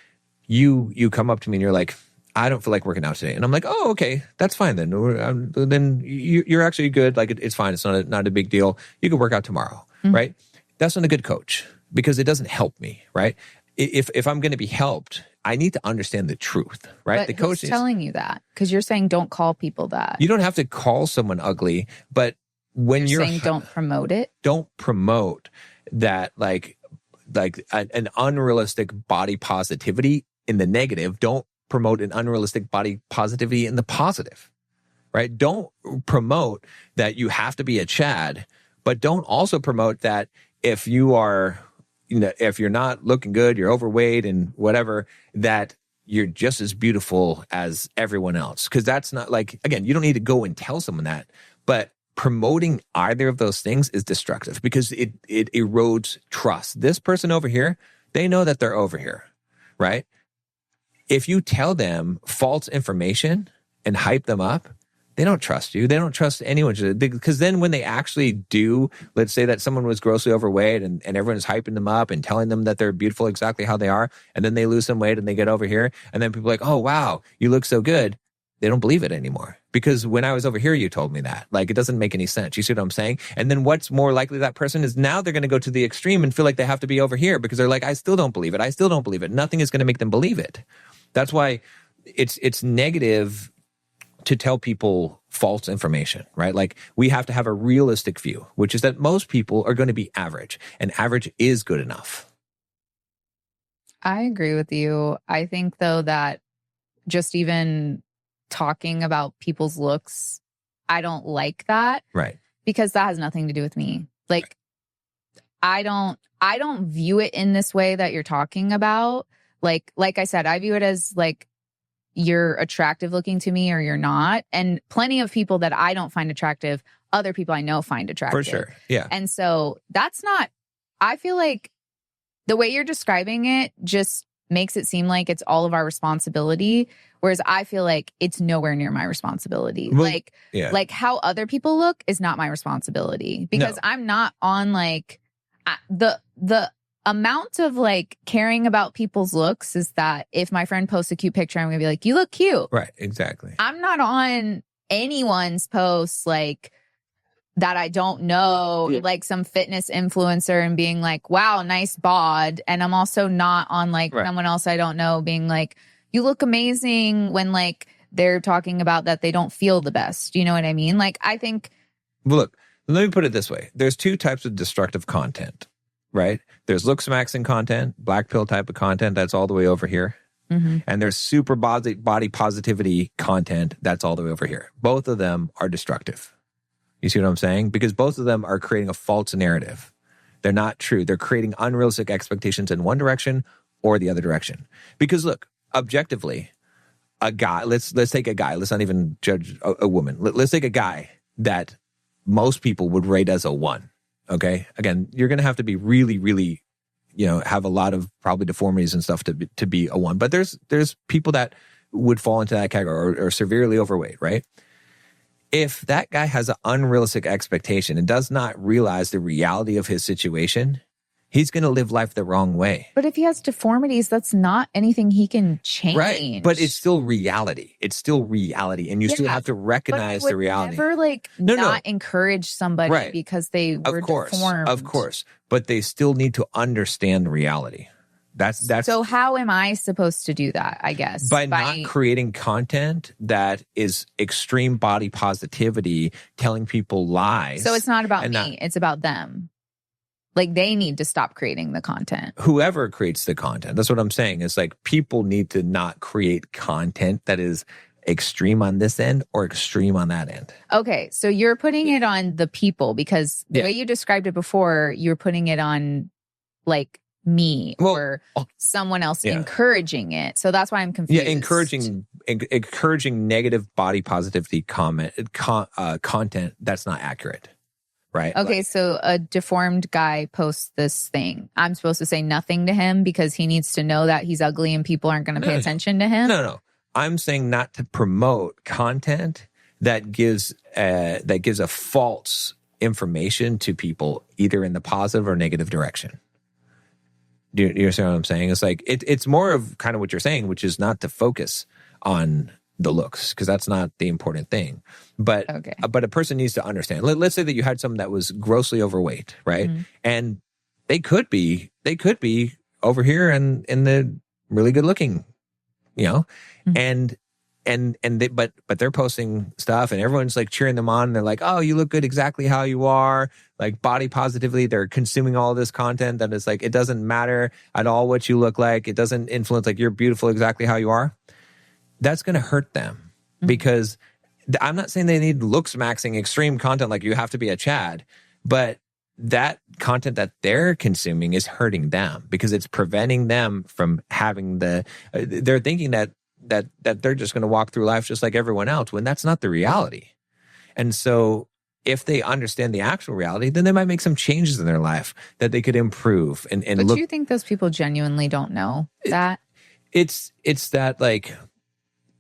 you come up to me and you're like, I don't feel like working out today, and I'm like, oh, okay, that's fine then. Then you're actually good, like it's fine, it's not a big deal. You can work out tomorrow, right? That's not a good coach because it doesn't help me, right? If I'm going to be helped, I need to understand the truth, right? But the coach who's telling you that? Because you're saying don't call people that. You don't have to call someone ugly, but when you're saying don't promote it. Don't promote that like an unrealistic body positivity in the negative. Don't promote an unrealistic body positivity in the positive, right? Don't promote that you have to be a Chad, but don't also promote that if you are, if you're not looking good, you're overweight and whatever, that you're just as beautiful as everyone else. Because that's not like, again, you don't need to go and tell someone that, but promoting either of those things is destructive because it erodes trust. This person over here, they know that they're over here, right? If you tell them false information and hype them up, they don't trust you. They don't trust anyone. Because then when they actually do, let's say that someone was grossly overweight and everyone's hyping them up and telling them that they're beautiful exactly how they are, and then they lose some weight and they get over here, and then people are like, oh, wow, you look so good. They don't believe it anymore. Because when I was over here, you told me that. Like, it doesn't make any sense. You see what I'm saying? And then what's more likely that person is now they're going to go to the extreme and feel like they have to be over here because they're like, I still don't believe it. I still don't believe it. Nothing is going to make them believe it. That's why it's negative to tell people false information, right? Like, we have to have a realistic view, which is that most people are going to be average, and average is good enough. I agree with you. I think, though, that just even talking about people's looks I don't like that. Right. Because that has nothing to do with me. Like, I don't view it in this way that you're talking about. Like I said, I view it as like, you're attractive looking to me or you're not. And plenty of people that I don't find attractive, other people I know find attractive. For sure. Yeah. And so that's not, I feel like the way you're describing it just makes it seem like it's all of our responsibility. Whereas I feel like it's nowhere near my responsibility. Well, like how other people look is not my responsibility, because I'm not on like the amount of like caring about people's looks is that if my friend posts a cute picture, I'm gonna be like, you look cute. Right. Exactly. I'm not on anyone's posts like that I don't know, like some fitness influencer and being like, wow, nice bod. And I'm also not on like someone else I don't know being like, you look amazing, when like they're talking about that they don't feel the best. You know what I mean? Like, I think. Well, look, let me put it this way. There's two types of destructive content, right? There's looks maxing content, black pill type of content. That's all the way over here. Mm-hmm. And there's super body positivity content. That's all the way over here. Both of them are destructive. You see what I'm saying? Because both of them are creating a false narrative. They're not true. They're creating unrealistic expectations in one direction or the other direction. Because look, objectively, a guy, let's take a guy. Let's not even judge a woman. Let's take a guy that most people would rate as a 1. Okay? Again, you're going to have to be really, really, have a lot of probably deformities and stuff to be a 1. But there's people that would fall into that category or severely overweight, right? If that guy has an unrealistic expectation and does not realize the reality of his situation, he's going to live life the wrong way. But if he has deformities, that's not anything he can change. Right. But it's still reality. It's still reality. And you still have to recognize the reality. Never not encourage somebody because they were deformed. Of course. But they still need to understand reality. That's so how am I supposed to do that, I guess? By not creating content that is extreme body positivity, telling people lies. So it's not about me, it's about them. Like, they need to stop creating the content. Whoever creates the content. That's what I'm saying. It's like, people need to not create content that is extreme on this end or extreme on that end. Okay, so you're putting it on the people, because the way you described it before, you're putting it on like me or someone else encouraging it. So that's why I'm confused. Yeah, encouraging negative body positivity content that's not accurate. Right. Okay, so a deformed guy posts this thing. I'm supposed to say nothing to him because he needs to know that he's ugly and people aren't going to pay attention to him? No. I'm saying not to promote content that gives a false information to people, either in the positive or negative direction. Do you understand what I'm saying? It's like, it's more of kind of what you're saying, which is not to focus on the looks, because that's not the important thing. But a person needs to understand. Let's say that you had someone that was grossly overweight, right? Mm-hmm. And they could be over here and in the really good looking, mm-hmm. but they're posting stuff and everyone's like cheering them on. And they're like, oh, you look good exactly how you are. Like, body positively, they're consuming all this content that is like, it doesn't matter at all what you look like. It doesn't influence, like, you're beautiful exactly how you are. That's going to hurt them, because I'm not saying they need looks maxing extreme content like you have to be a Chad, but that content that they're consuming is hurting them, because it's preventing them from having they're thinking that they're just going to walk through life just like everyone else, when that's not the reality. And so if they understand the actual reality, then they might make some changes in their life that they could improve. But do you think those people genuinely don't know that? It's that, like,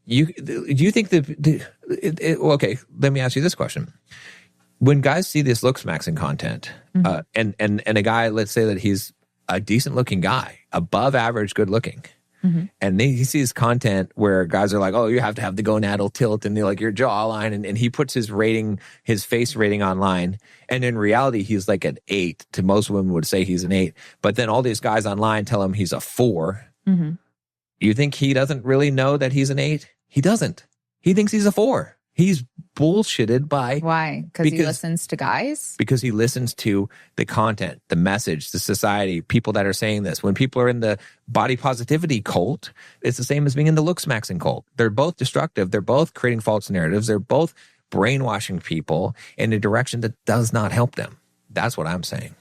do you think okay, let me ask you this question. When guys see this looks maxing content, mm-hmm. and a guy, let's say that he's a decent looking guy, above average good looking, mm-hmm. and he sees content where guys are like, oh, you have to have the gonadal tilt and like your jawline, and he puts his face rating online, and in reality he's like an 8. To most women would say he's an 8, but then all these guys online tell him he's a 4. Mm-hmm. You think he doesn't really know that he's an 8? He doesn't. He thinks he's a 4. He's bullshitted by... Why? Because he listens to guys? Because he listens to the content, the message, the society, people that are saying this. When people are in the body positivity cult, it's the same as being in the looks maxing cult. They're both destructive. They're both creating false narratives. They're both brainwashing people in a direction that does not help them. That's what I'm saying.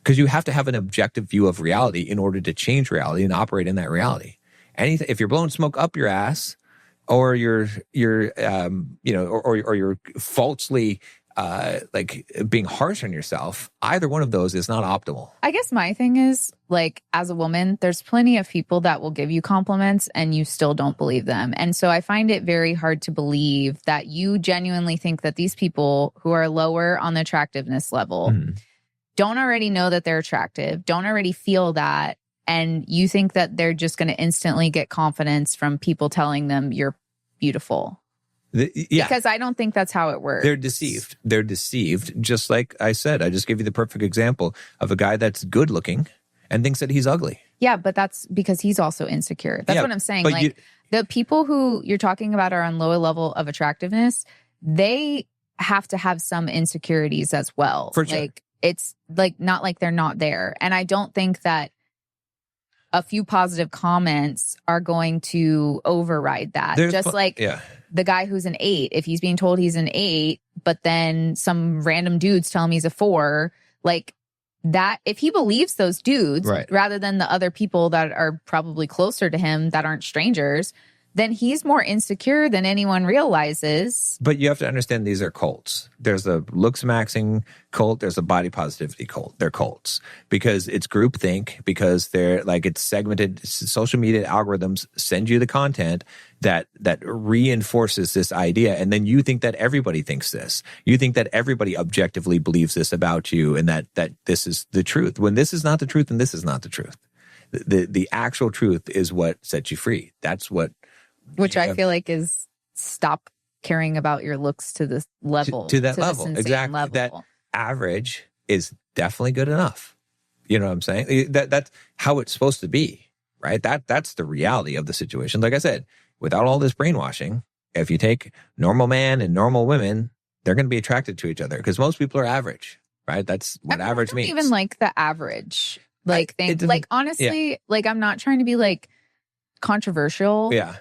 Because you have to have an objective view of reality in order to change reality and operate in that reality. Anything, if you're blowing smoke up your ass, or you're falsely like being harsh on yourself, either one of those is not optimal. I guess my thing is, like, as a woman, there's plenty of people that will give you compliments and you still don't believe them. And so I find it very hard to believe that you genuinely think that these people who are lower on the attractiveness level don't already know that they're attractive, don't already feel that, and you think that they're just going to instantly get confidence from people telling them you're beautiful. Because I don't think that's how it works. They're deceived. They're deceived. Just like I said, I just gave you the perfect example of a guy that's good looking and thinks that he's ugly. Yeah, but that's because he's also insecure. That's what I'm saying. Like, the people who you're talking about are on lower level of attractiveness. They have to have some insecurities as well. For sure. Like, it's like not like they're not there. And I don't think that a few positive comments are going to override that. The guy who's an 8, if he's being told he's an 8, but then some random dudes tell him he's a 4, like that, if he believes those dudes rather than the other people that are probably closer to him that aren't strangers, then he's more insecure than anyone realizes. But you have to understand these are cults. There's a looks maxing cult. There's a body positivity cult. They're cults because it's groupthink, because they're like, it's segmented. Social media algorithms send you the content that reinforces this idea. And then you think that everybody thinks this. You think that everybody objectively believes this about you and that this is the truth. When this is not the truth and this is not the truth. The actual truth is what sets you free. That's what... Which I feel like is stop caring about your looks to this level. To that level. Exactly. Level. That average is definitely good enough. You know what I'm saying? That's how it's supposed to be, right? That's the reality of the situation. Like I said, without all this brainwashing, if you take normal man and normal women, they're going to be attracted to each other because most people are average, right? That's what average means. I don't even like the average thing. Like, honestly, like, I'm not trying to be like controversial. Yeah.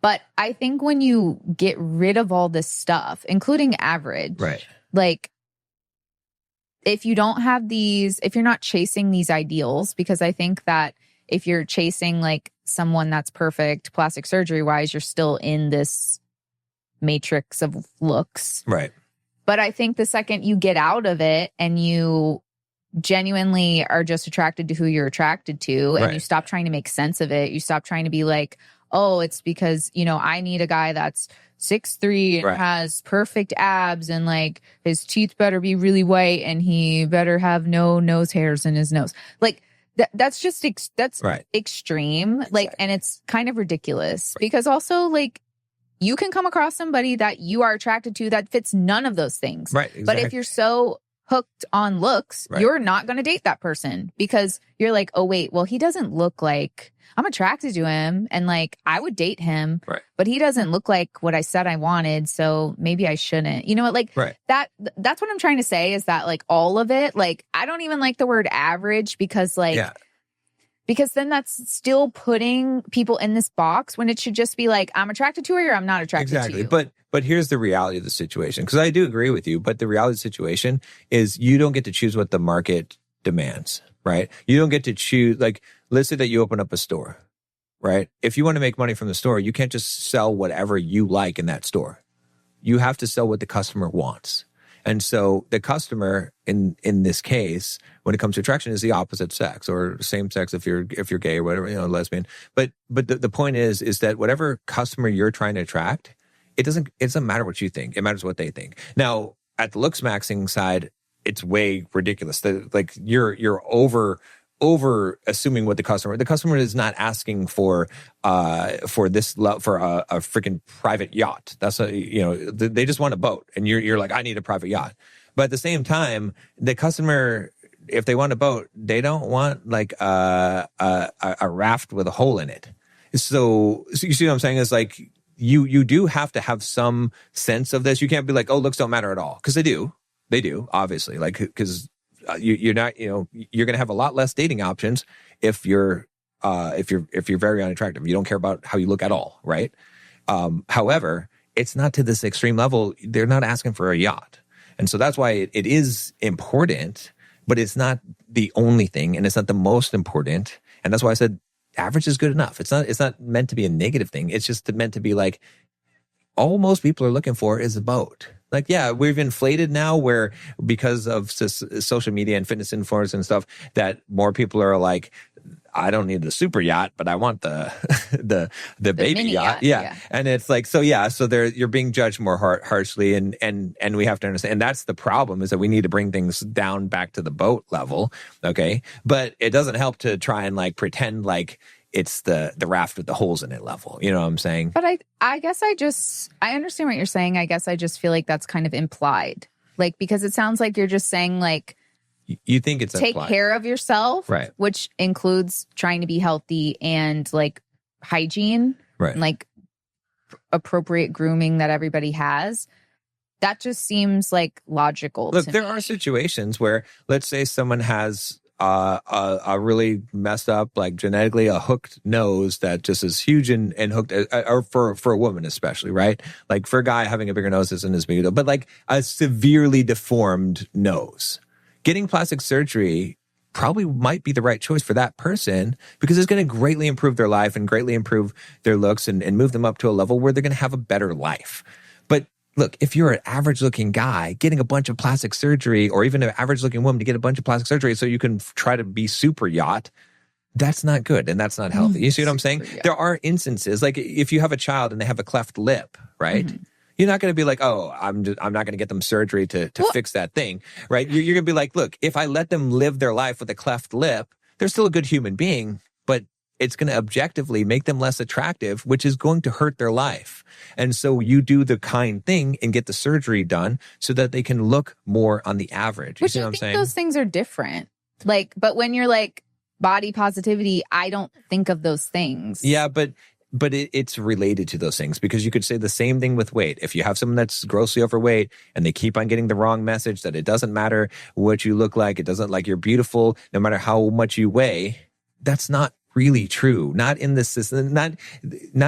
But I think when you get rid of all this stuff, including average, like, if you don't have these, if you're not chasing these ideals, because I think that if you're chasing like someone that's perfect plastic surgery wise, you're still in this matrix of looks. Right. But I think the second you get out of it and you genuinely are just attracted to who you're attracted to, and you stop trying to make sense of it, you stop trying to be like, oh, it's because, you know, I need a guy that's 6'3" and has perfect abs and like his teeth better be really white and he better have no nose hairs in his nose. Like that's just extreme. Like, and it's kind of ridiculous because also like you can come across somebody that you are attracted to that fits none of those things. Right. Exactly. But if you're so hooked on looks, you're not going to date that person because you're like, oh wait, well, he doesn't look like, I'm attracted to him and like I would date him, but he doesn't look like what I said I wanted, so maybe I shouldn't. You know what? Like that's what I'm trying to say is that like all of it, like I don't even like the word average because like because then that's still putting people in this box when it should just be like I'm attracted to her or I'm not attracted to you. But here's the reality of the situation, because I do agree with you, but the reality of the situation is you don't get to choose what the market demands, right? You don't get to choose, like, let's say that you open up a store, right? If you want to make money from the store, you can't just sell whatever you like in that store. You have to sell what the customer wants. And so the customer in this case, when it comes to attraction, is the opposite sex or same sex if you're gay or whatever, you know, lesbian. But the point is that whatever customer you're trying to attract, it doesn't matter what you think. It matters what they think. Now, at the looks maxing side, it's way ridiculous. Like you're over assuming what the customer is not asking for this love for a freaking private yacht. That's they just want a boat, and you're like, I need a private yacht. But at the same time, the customer, if they want a boat, they don't want like a raft with a hole in it. So you see what I'm saying? It's like you do have to have some sense of this. You can't be like, oh, looks don't matter at all, because they do, obviously, like because. You're not, you're going to have a lot less dating options if you're very unattractive. You don't care about how you look at all, right? However, it's not to this extreme level. They're not asking for a yacht. And so that's why it is important, but it's not the only thing, and it's not the most important. And that's why I said average is good enough. It's not meant to be a negative thing. It's just meant to be like, all most people are looking for is a boat. Like, yeah, we've inflated now where because of social media and fitness influencers and stuff, that more people are like, I don't need the super yacht, but I want the baby yacht. Yeah. And it's like, so you're being judged more harshly, and we have to understand. And that's the problem, is that we need to bring things down back to the boat level. Okay. But it doesn't help to try and like pretend like it's the raft with the holes in it level. You know what I'm saying? But I guess I understand what you're saying. I guess I just feel like that's kind of implied. Like, because it sounds like you're just saying like, you think it's take implied. care of yourself, right? Which includes trying to be healthy and like hygiene, right? And like appropriate grooming that everybody has. That just seems like logical. Look, there are situations where, let's say someone has a really messed up, like genetically a hooked nose that just is huge and hooked, or for a woman especially, right? Like for a guy, having a bigger nose isn't as big, but like a severely deformed nose. Getting plastic surgery probably might be the right choice for that person, because it's going to greatly improve their life and greatly improve their looks and move them up to a level where they're going to have a better life. But look, if you're an average looking guy getting a bunch of plastic surgery, or even an average looking woman to get a bunch of plastic surgery so you can try to be super yacht, that's not good and that's not healthy. You see what I'm saying? Yeah. There are instances, like if you have a child and they have a cleft lip, right? Mm-hmm. You're not going to be like, oh, I'm not going to get them surgery to fix that thing, right? You're going to be like, look, if I let them live their life with a cleft lip, they're still a good human being, but it's going to objectively make them less attractive, which is going to hurt their life. And so you do the kind thing and get the surgery done so that they can look more on the average. You see what I'm saying? Those things are different. Like, but when you're like body positivity, I don't think of those things. Yeah, but it's related to those things, because you could say the same thing with weight. If you have someone that's grossly overweight and they keep on getting the wrong message that it doesn't matter what you look like, it doesn't, like, you're beautiful no matter how much you weigh, that's not really true. Not in this system, not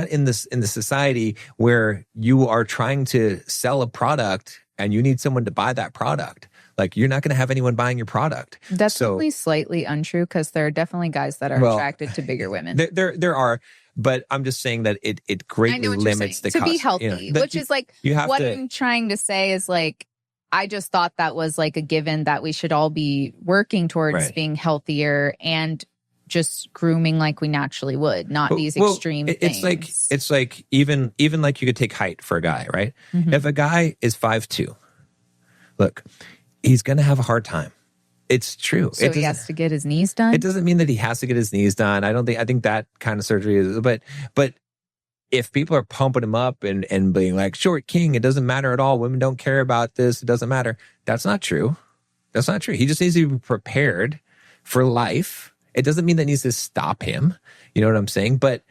in the society where you are trying to sell a product and you need someone to buy that product. Like, you're not going to have anyone buying your product. That's only slightly untrue, because there are definitely guys that are attracted to bigger women. There are. But I'm just saying that it greatly limits the cost. To be healthy, you know, which is like, what I'm trying to say is like, I just thought that was like a given that we should all be working towards being healthier and just grooming like we naturally would, not these extreme things. It's like even like you could take height for a guy, right? Mm-hmm. If a guy is 5'2", look, he's going to have a hard time. It's true. So he has to get his knees done? It doesn't mean that he has to get his knees done. I think that kind of surgery is, but if people are pumping him up and being like, short king, it doesn't matter at all, women don't care about this, it doesn't matter. That's not true. That's not true. He just needs to be prepared for life. It doesn't mean that needs to stop him. You know what I'm saying? But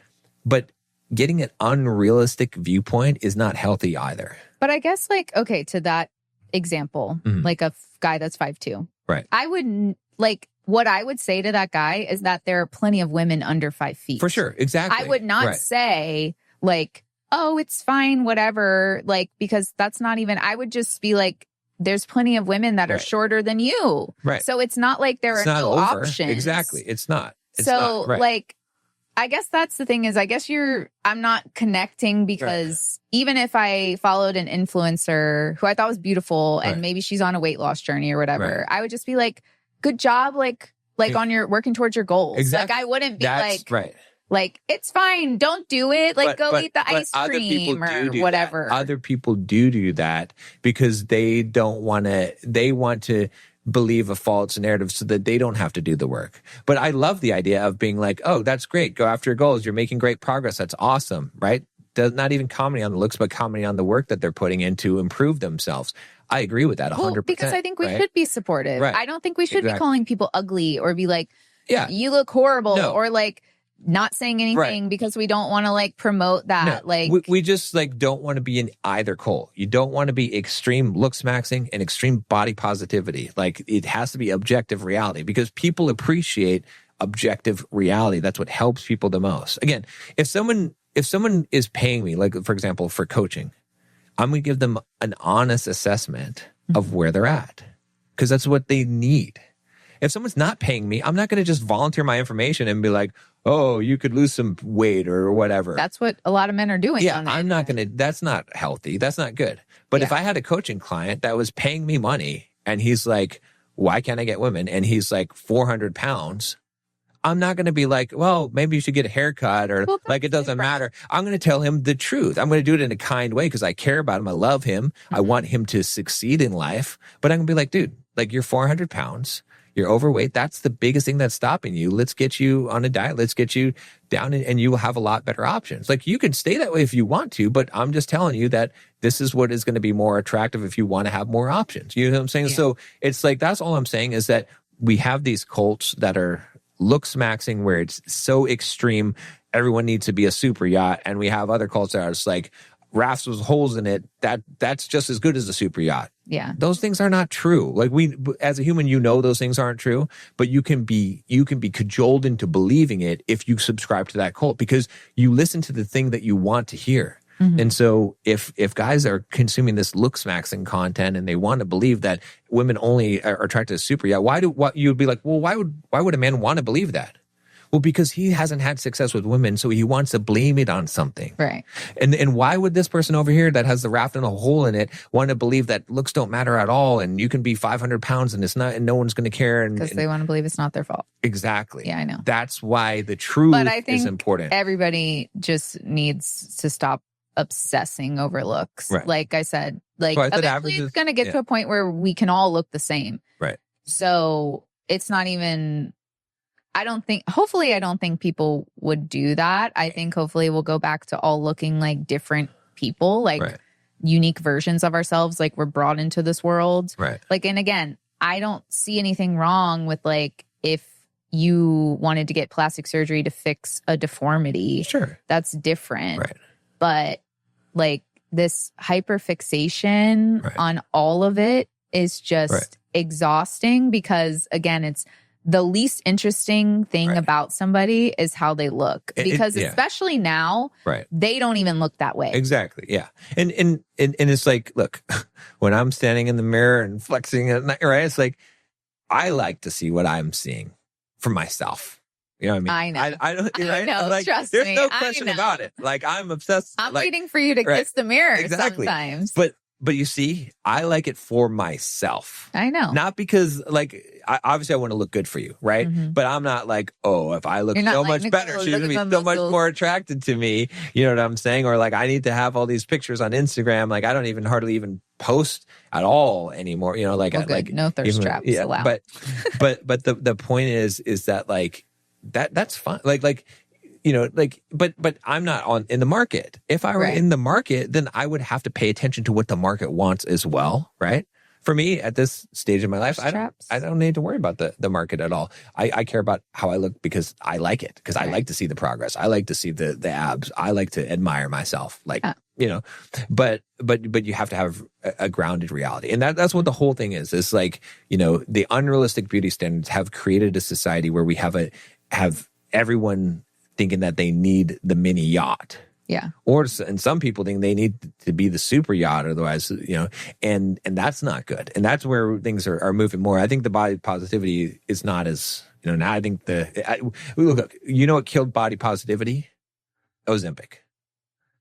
getting an unrealistic viewpoint is not healthy either. But I guess, like, okay, to that example, like a guy that's 5'2". Right. I would, like, what I would say to that guy is that there are plenty of women under 5 feet. For sure. Exactly. I would not say, like, oh, it's fine, whatever. Like, because that's not even, I would just be like, there's plenty of women that are shorter than you. Right. So it's not like there are no options. Exactly. It's not. Like, I guess that's the thing is, I guess I'm not connecting, because even if I followed an influencer who I thought was beautiful and maybe she's on a weight loss journey or whatever, I would just be like, good job. Like on your working towards your goals. Exactly. Like, I wouldn't be like, it's fine, don't do it. Like, go eat the ice cream or whatever. Other people do that because they want to believe a false narrative so that they don't have to do the work. But I love the idea of being like, oh, that's great. Go after your goals. You're making great progress. That's awesome, right? Not even commenting on the looks, but commenting on the work that they're putting in to improve themselves. I agree with that 100%. Because I think we should be supportive. Right. I don't think we should be calling people ugly or be like, you look horrible, or like not saying anything because we don't want to like promote that. No, like we just like don't want to be in either coal. You don't want to be extreme looks maxing and extreme body positivity. Like, it has to be objective reality, because people appreciate objective reality. That's what helps people the most. Again, if someone is paying me, like, for example, for coaching, I'm going to give them an honest assessment of where they're at, because that's what they need. If someone's not paying me, I'm not going to just volunteer my information and be like, oh, you could lose some weight or whatever. That's what a lot of men are doing. Yeah, I'm not going to, that's not healthy. That's not good. But if I had a coaching client that was paying me money and he's like, why can't I get women? And he's like 400 pounds. I'm not going to be like, well, maybe you should get a haircut or like, it doesn't matter. I'm going to tell him the truth. I'm going to do it in a kind way because I care about him. I love him. I want him to succeed in life. But I'm going to be like, dude, like you're 400 pounds. You're overweight. That's the biggest thing that's stopping you. Let's get you on a diet. Let's get you down and you will have a lot better options. Like you can stay that way if you want to, but I'm just telling you that this is what is going to be more attractive if you want to have more options. You know what I'm saying? Yeah. So it's like, that's all I'm saying is that we have these cults that are looks maxing where it's so extreme. Everyone needs to be a super yacht. And we have other cults that are just like rafts with holes in it. That's just as good as a super yacht. Yeah. Those things are not true. Like as a human, those things aren't true, but you can be cajoled into believing it if you subscribe to that cult because you listen to the thing that you want to hear. Mm-hmm. And so if guys are consuming this looks maxing content and they want to believe that women only are attracted to super yacht, you would be like, well, why would a man want to believe that? Well, because he hasn't had success with women, so he wants to blame it on something. Right. And why would this person over here that has the raft and a hole in it want to believe that looks don't matter at all and you can be 500 pounds and it's not and no one's going to care? Because they want to believe it's not their fault. Exactly. Yeah, I know. That's why the truth is important. Everybody just needs to stop obsessing over looks. Right. Like I said, eventually it's going to get to a point where we can all look the same. Right. So it's not even... I don't think people would do that. I think hopefully we'll go back to all looking like different people, like unique versions of ourselves, like we're brought into this world. Right. Like, and again, I don't see anything wrong with like if you wanted to get plastic surgery to fix a deformity. Sure. That's different. Right. But like this hyperfixation on all of it is just exhausting because again, it's the least interesting thing about somebody is how they look because especially now, they don't even look that way. Exactly. Yeah. And it's like, look, when I'm standing in the mirror and flexing at night, right? It's like, I like to see what I'm seeing for myself. You know what I mean? I know. I don't, right? I know. Like, trust there's me. no question about it. Like I'm obsessed. I'm waiting for you to kiss the mirror sometimes. But you see, I like it for myself. I know. Not because, like, obviously I want to look good for you, right? Mm-hmm. But I'm not like, oh, if I look so much better, she's going to be so much more attracted to me. You know what I'm saying? Or like, I need to have all these pictures on Instagram. Like, I don't even hardly even post at all anymore. You know, like, like no thirst traps allowed. But the point is that like, that's fine. Like, you know, like, but I'm not in the market. If I were in the market, then I would have to pay attention to what the market wants as well, right? For me, at this stage of my life, I don't need to worry about the market at all. I care about how I look because I like it, because I like to see the progress. I like to see the abs. I like to admire myself, like, you know, but you have to have a grounded reality. And that's what the whole thing is. It's like, you know, the unrealistic beauty standards have created a society where we have everyone thinking that they need the mini yacht. Yeah. And some people think they need to be the super yacht, otherwise, you know, and that's not good. And that's where things are moving more. I think the body positivity is not as, you know, now I think look, you know what killed body positivity? Ozempic.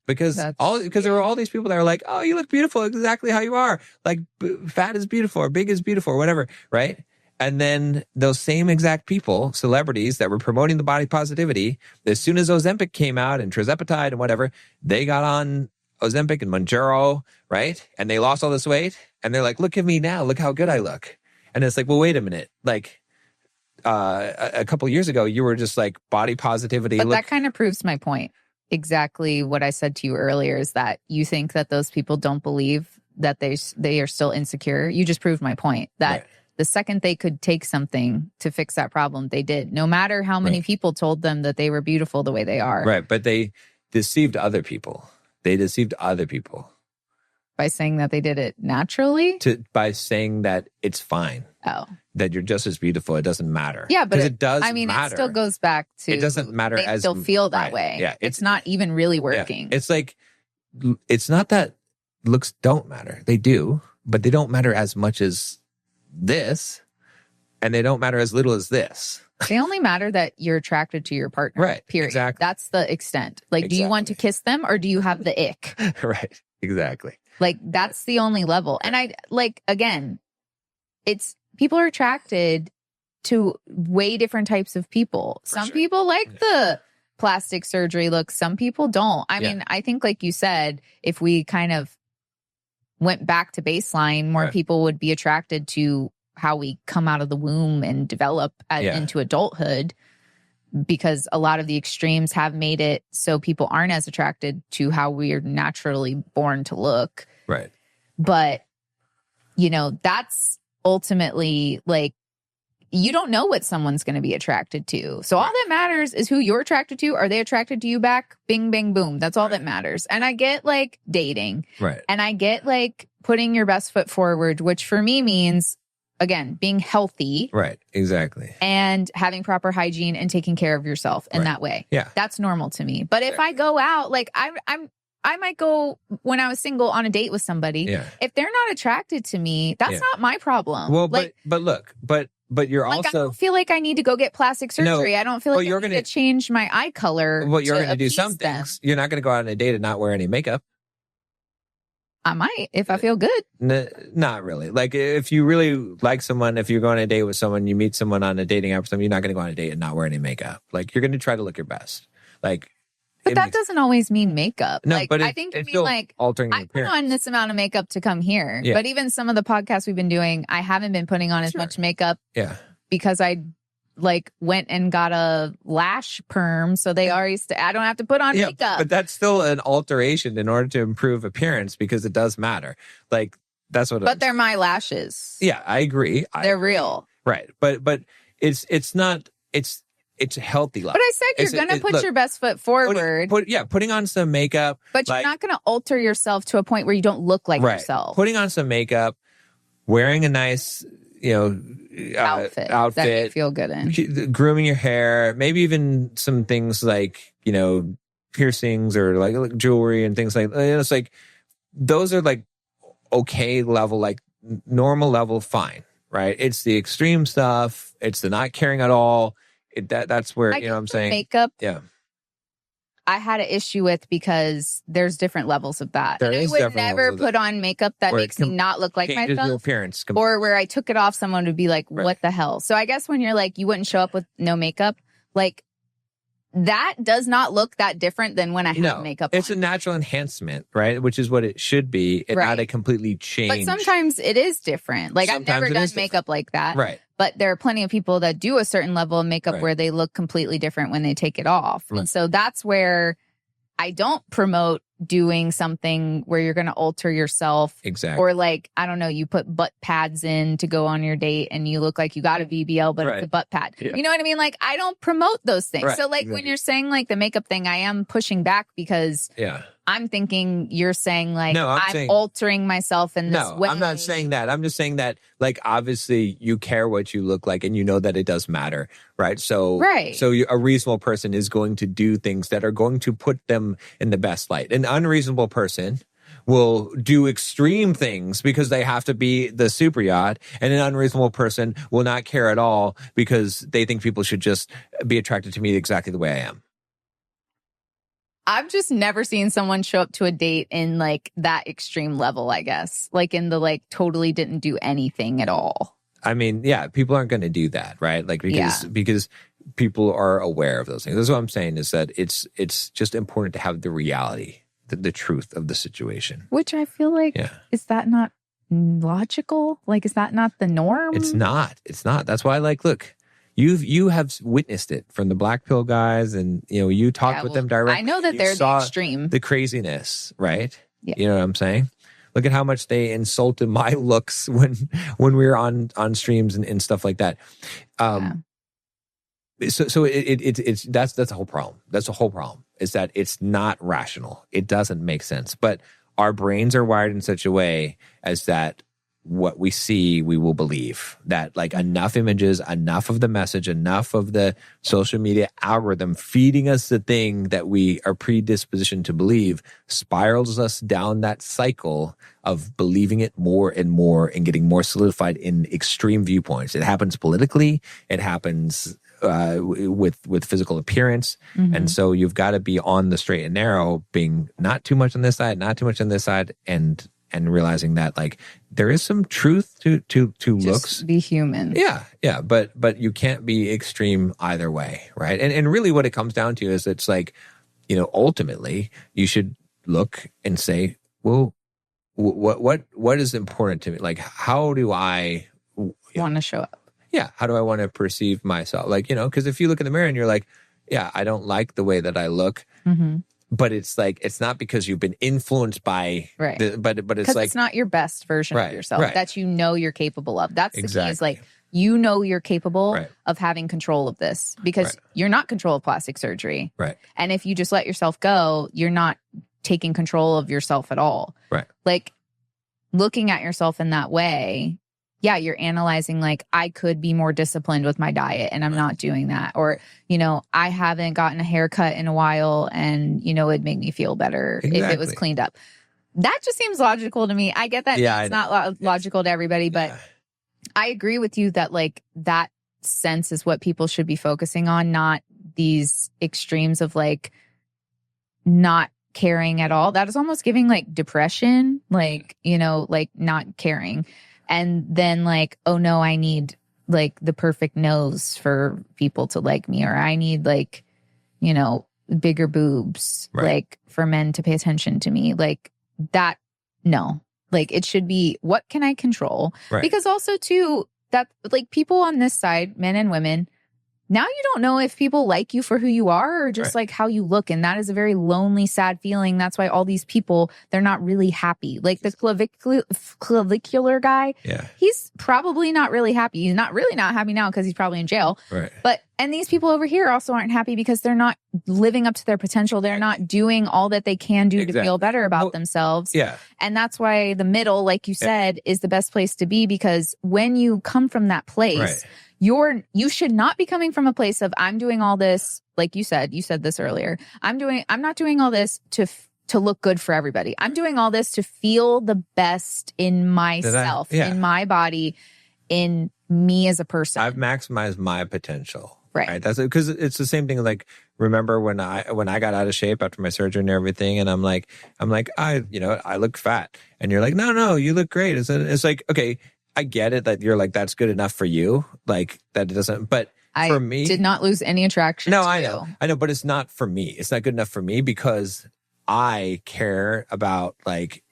Because there were all these people that are like, oh, you look beautiful exactly how you are. Like fat is beautiful or big is beautiful or whatever, right? And then those same exact people, celebrities that were promoting the body positivity, as soon as Ozempic came out and tirzepatide and whatever, they got on Ozempic and Mounjaro, right? And they lost all this weight. And they're like, look at me now. Look how good I look. And it's like, well, wait a minute. Like a couple of years ago, you were just like body positivity. But that kind of proves my point. Exactly what I said to you earlier is that you think that those people don't believe that they are still insecure. You just proved my point that the second they could take something to fix that problem, they did. No matter how many people told them that they were beautiful the way they are. Right. But they deceived other people. By saying that they did it naturally? By saying that it's fine. Oh. That you're just as beautiful. It doesn't matter. Yeah, but it does matter. It still goes back to... It doesn't matter they still feel that way. Yeah. It's not even really working. Yeah. It's like, it's not that looks don't matter. They do, but they don't matter as much as this, and they don't matter as little as this. They only matter that you're attracted to your partner. Right. Period. Exactly. That's the extent. Like, do you want to kiss them or do you have the ick? Right. Exactly. Like, that's the only level. And I like, again, it's people are attracted to way different types of people. Some people like the plastic surgery look. Some people don't. I mean, I think like you said, if we kind of went back to baseline, more people would be attracted to how we come out of the womb and develop into adulthood, because a lot of the extremes have made it so people aren't as attracted to how we're naturally born to look. Right. But, you know, that's ultimately like, you don't know what someone's going to be attracted to. So all that matters is who you're attracted to. Are they attracted to you back? Bing, bang, boom. That's all that matters. And I get like dating. Right. And I get like putting your best foot forward, which for me means, again, being healthy. Right. Exactly. And having proper hygiene and taking care of yourself in that way. Yeah. That's normal to me. But if I go out, like I might go when I was single on a date with somebody. Yeah. If they're not attracted to me, that's not my problem. Well, like, but look, but you're like, also, I don't feel like I need to go get plastic surgery. No, I don't feel like I need to change my eye color. Well, you're going to do appease some them. things. You're not going to go out on a date and not wear any makeup. I might if I feel good. Not really. Like if you really like someone, if you're going on a date with someone, you meet someone on a dating app or something, you're not going to go on a date and not wear any makeup. Like you're going to try to look your best. Like, but that doesn't always mean makeup. No, like, but I think you it's mean still like altering your I put appearance. on this amount of makeup to come here. Yeah. But even some of the podcasts we've been doing, I haven't been putting on as much makeup. Yeah. Because I like went and got a lash perm, so they already I don't have to put on makeup. But that's still an alteration in order to improve appearance because it does matter. Like that's what. But they're my lashes. Yeah, I agree. They're real, right? But it's not. It's a healthy life. But I said you're going to put your best foot forward. Putting on some makeup. But you're not going to alter yourself to a point where you don't look like yourself. Putting on some makeup, wearing a nice, outfit that you feel good in, grooming your hair, maybe even some things like, piercings or like jewelry and things like, it's like, those are like okay level, like normal level, fine. Right. It's the extreme stuff. It's the not caring at all. That's where, you know what I'm saying? Makeup. Yeah. I had an issue with because there's different levels of that. There is I would never put on makeup that makes me not look like myself. Your appearance. Or where I took it off, someone would be like, what the hell? So I guess when you're like, you wouldn't show up with no makeup, like that does not look that different than when I have makeup on. It's a natural enhancement, right? Which is what it should be. It not a completely change. But sometimes it is different. Like Sometimes I've never done makeup like that. Right. But there are plenty of people that do a certain level of makeup where they look completely different when they take it off. Right. And so that's where I don't promote doing something where you're going to alter yourself. Exactly. Or like, I don't know, you put butt pads in to go on your date and you look like you got a BBL, but it's a butt pad. Yeah. You know what I mean? Like, I don't promote those things. Right. So like when you're saying like the makeup thing, I am pushing back because I'm thinking you're saying like, I'm altering myself in this way. I'm not saying that. I'm just saying that like, obviously you care what you look like and you know that it does matter. Right. So, a reasonable person is going to do things that are going to put them in the best light. An unreasonable person will do extreme things because they have to be the super yacht, and an unreasonable person will not care at all because they think people should just be attracted to me exactly the way I am. I've just never seen someone show up to a date in like that extreme level, I guess. Like in the like totally didn't do anything at all. I mean, yeah, people aren't going to do that, right? Like because people are aware of those things. That's what I'm saying is that it's just important to have the reality, the truth of the situation. Which I feel like, is that not logical? Like, is that not the norm? It's not. That's why, like, look, you have witnessed it from the black pill guys, and you talked with them directly. I know that they're the extreme, the craziness, right? Yeah. You know what I'm saying? Look at how much they insulted my looks when we were on streams and stuff like that. So it's that's the whole problem. That's the whole problem, is that it's not rational. It doesn't make sense. But our brains are wired in such a way as that what we see, we will believe. That like enough images, enough of the message, enough of the social media algorithm feeding us the thing that we are predispositioned to believe spirals us down that cycle of believing it more and more and getting more solidified in extreme viewpoints. It happens politically. It happens with physical appearance. And so you've got to be on the straight and narrow, being not too much on this side, not too much on this side, and realizing that like there is some truth to Just looks. be human. Yeah. But you can't be extreme either way, right? And really what it comes down to is it's like, you know, ultimately you should look and say, well, what is important to me? Like, how do I want to show up? Yeah. How do I want to perceive myself? Like, you know, because if you look in the mirror and you're like, yeah, I don't like the way that I look. But it's like, it's not because you've been influenced by, right. But it's like, it's not your best version of yourself that you know you're capable of. That's the key, is like, you know you're capable of having control of this, because you're not control of plastic surgery. Right. And if you just let yourself go, you're not taking control of yourself at all. Right. Like, looking at yourself in that way, yeah, you're analyzing like, I could be more disciplined with my diet and I'm not doing that. Or, you know, I haven't gotten a haircut in a while and, you know, it'd make me feel better if it was cleaned up. That just seems logical to me. I get that it's not logical to everybody, but I agree with you that like that sense is what people should be focusing on, not these extremes of like not caring at all. That is almost giving like depression, like, you know, like not caring. And then like, oh no, I need like the perfect nose for people to like me, or I need like, you know, bigger boobs, like for men to pay attention to me. Like that, no. Like it should be, what can I control? Because also too, that like people on this side, men and women, now you don't know if people like you for who you are or just like how you look. And that is a very lonely, sad feeling. That's why all these people, they're not really happy. Like the clavicular guy, he's probably not really happy. He's not happy now because he's probably in jail. But, and these people over here also aren't happy because they're not living up to their potential. They're not doing all that they can do to feel better about themselves. And that's why the middle, like you said, is the best place to be, because when you come from that place, you should not be coming from a place of, I'm doing all this, like you said this earlier. I'm not doing all this to look good for everybody. I'm doing all this to feel the best in myself, in my body, in me as a person. I've maximized my potential. Right. That's because it's the same thing. Like, remember when I got out of shape after my surgery and everything, and I'm like, I look fat, and you're like, no, you look great. It's like, okay, I get it that you're like, that's good enough for you. Like that doesn't, but for me, I did not lose any attraction. No, to I you. know, but it's not for me. It's not good enough for me because I care about like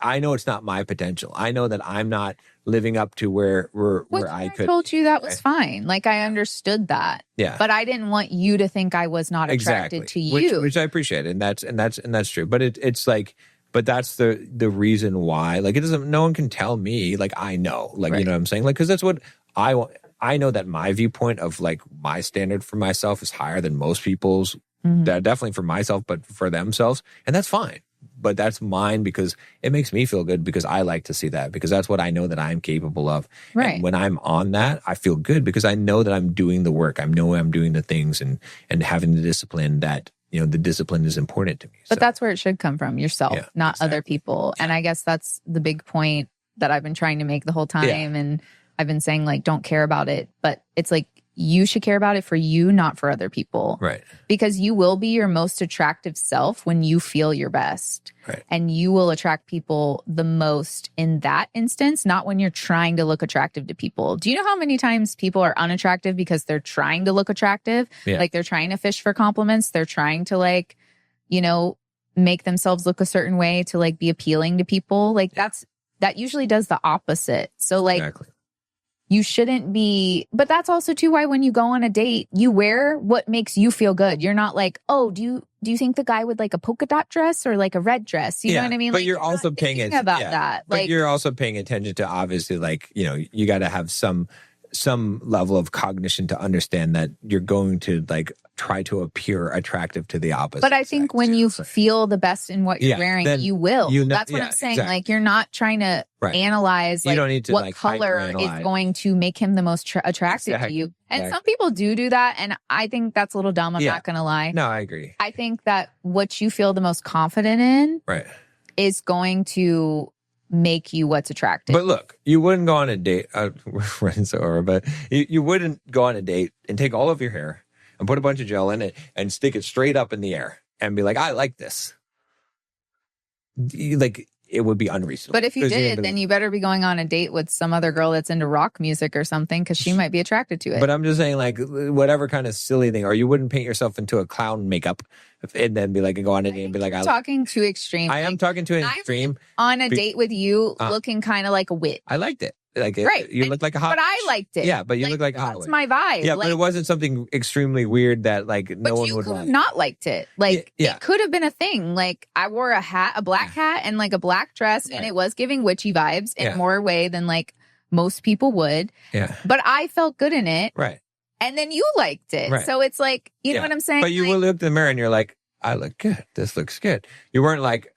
I know it's not my potential. I know that I'm not living up to where I could. I told you that was fine. Like I understood that. Yeah. But I didn't want you to think I was not attracted to you. Which I appreciate. And that's true. But it's like, but that's the reason why, like, it doesn't, no one can tell me, like, I know, like, you know what I'm saying? Like, because that's what I want. I know that my viewpoint of like my standard for myself is higher than most people's, definitely for myself, but for themselves. And that's fine. But that's mine because it makes me feel good, because I like to see that, because that's what I know that I'm capable of. And when I'm on that, I feel good because I know that I'm doing the work. I know I'm doing the things and having the discipline that, you know, the discipline is important to me. But that's where it should come from, yourself, not other people. And I guess that's the big point that I've been trying to make the whole time. And I've been saying, like, don't care about it. But it's like, you should care about it for you, not for other people. Right. Because you will be your most attractive self when you feel your best. Right. And you will attract people the most in that instance, not when you're trying to look attractive to people. Do you know how many times people are unattractive because they're trying to look attractive? Like they're trying to fish for compliments. They're trying to, like, you know, make themselves look a certain way to like be appealing to people. Like that usually does the opposite. So like, you shouldn't be, but that's also too why when you go on a date, you wear what makes you feel good. You're not like, oh, do you think the guy would like a polka dot dress or like a red dress? You know what I mean? But like, you're also paying attention about that. But like, you're also paying attention to, obviously, like, you know, you got to have some some level of cognition to understand that you're going to like try to appear attractive to the opposite. But I think when you feel the best in what you're wearing, you will. That's what I'm saying. Exactly. Like, you're not trying to analyze like, you don't need to, what like, color is going to make him the most attractive to you. And some people do that. And I think that's a little dumb. I'm not going to lie. No, I agree. I think that what you feel the most confident in is going to make you what's attractive. But look, you wouldn't go on a date. We're friends over, but you wouldn't go on a date and take all of your hair and put a bunch of gel in it and stick it straight up in the air and be like, I like this. Like, it would be unreasonable. But if you did, then you better be going on a date with some other girl that's into rock music or something, because she might be attracted to it. But I'm just saying, like, whatever kind of silly thing, or you wouldn't paint yourself into a clown makeup and then be like, go on a date and be like, talking too extreme. I am talking to an extreme. On a date with you, looking kind of like a wit. I liked it. Like, right. You look like a hot. But I liked it. Yeah, but you look like a hot. That's my vibe. Yeah, but it wasn't something extremely weird that like no one would want. Not liked it. Like, it could have been a thing. Like, I wore a hat, a black hat, and like a black dress, and it was giving witchy vibes in more way than like most people would. Yeah. But I felt good in it. Right. And then you liked it. Right. So it's like, you know what I'm saying? But you will look in the mirror and you're like, I look good. This looks good. You weren't like,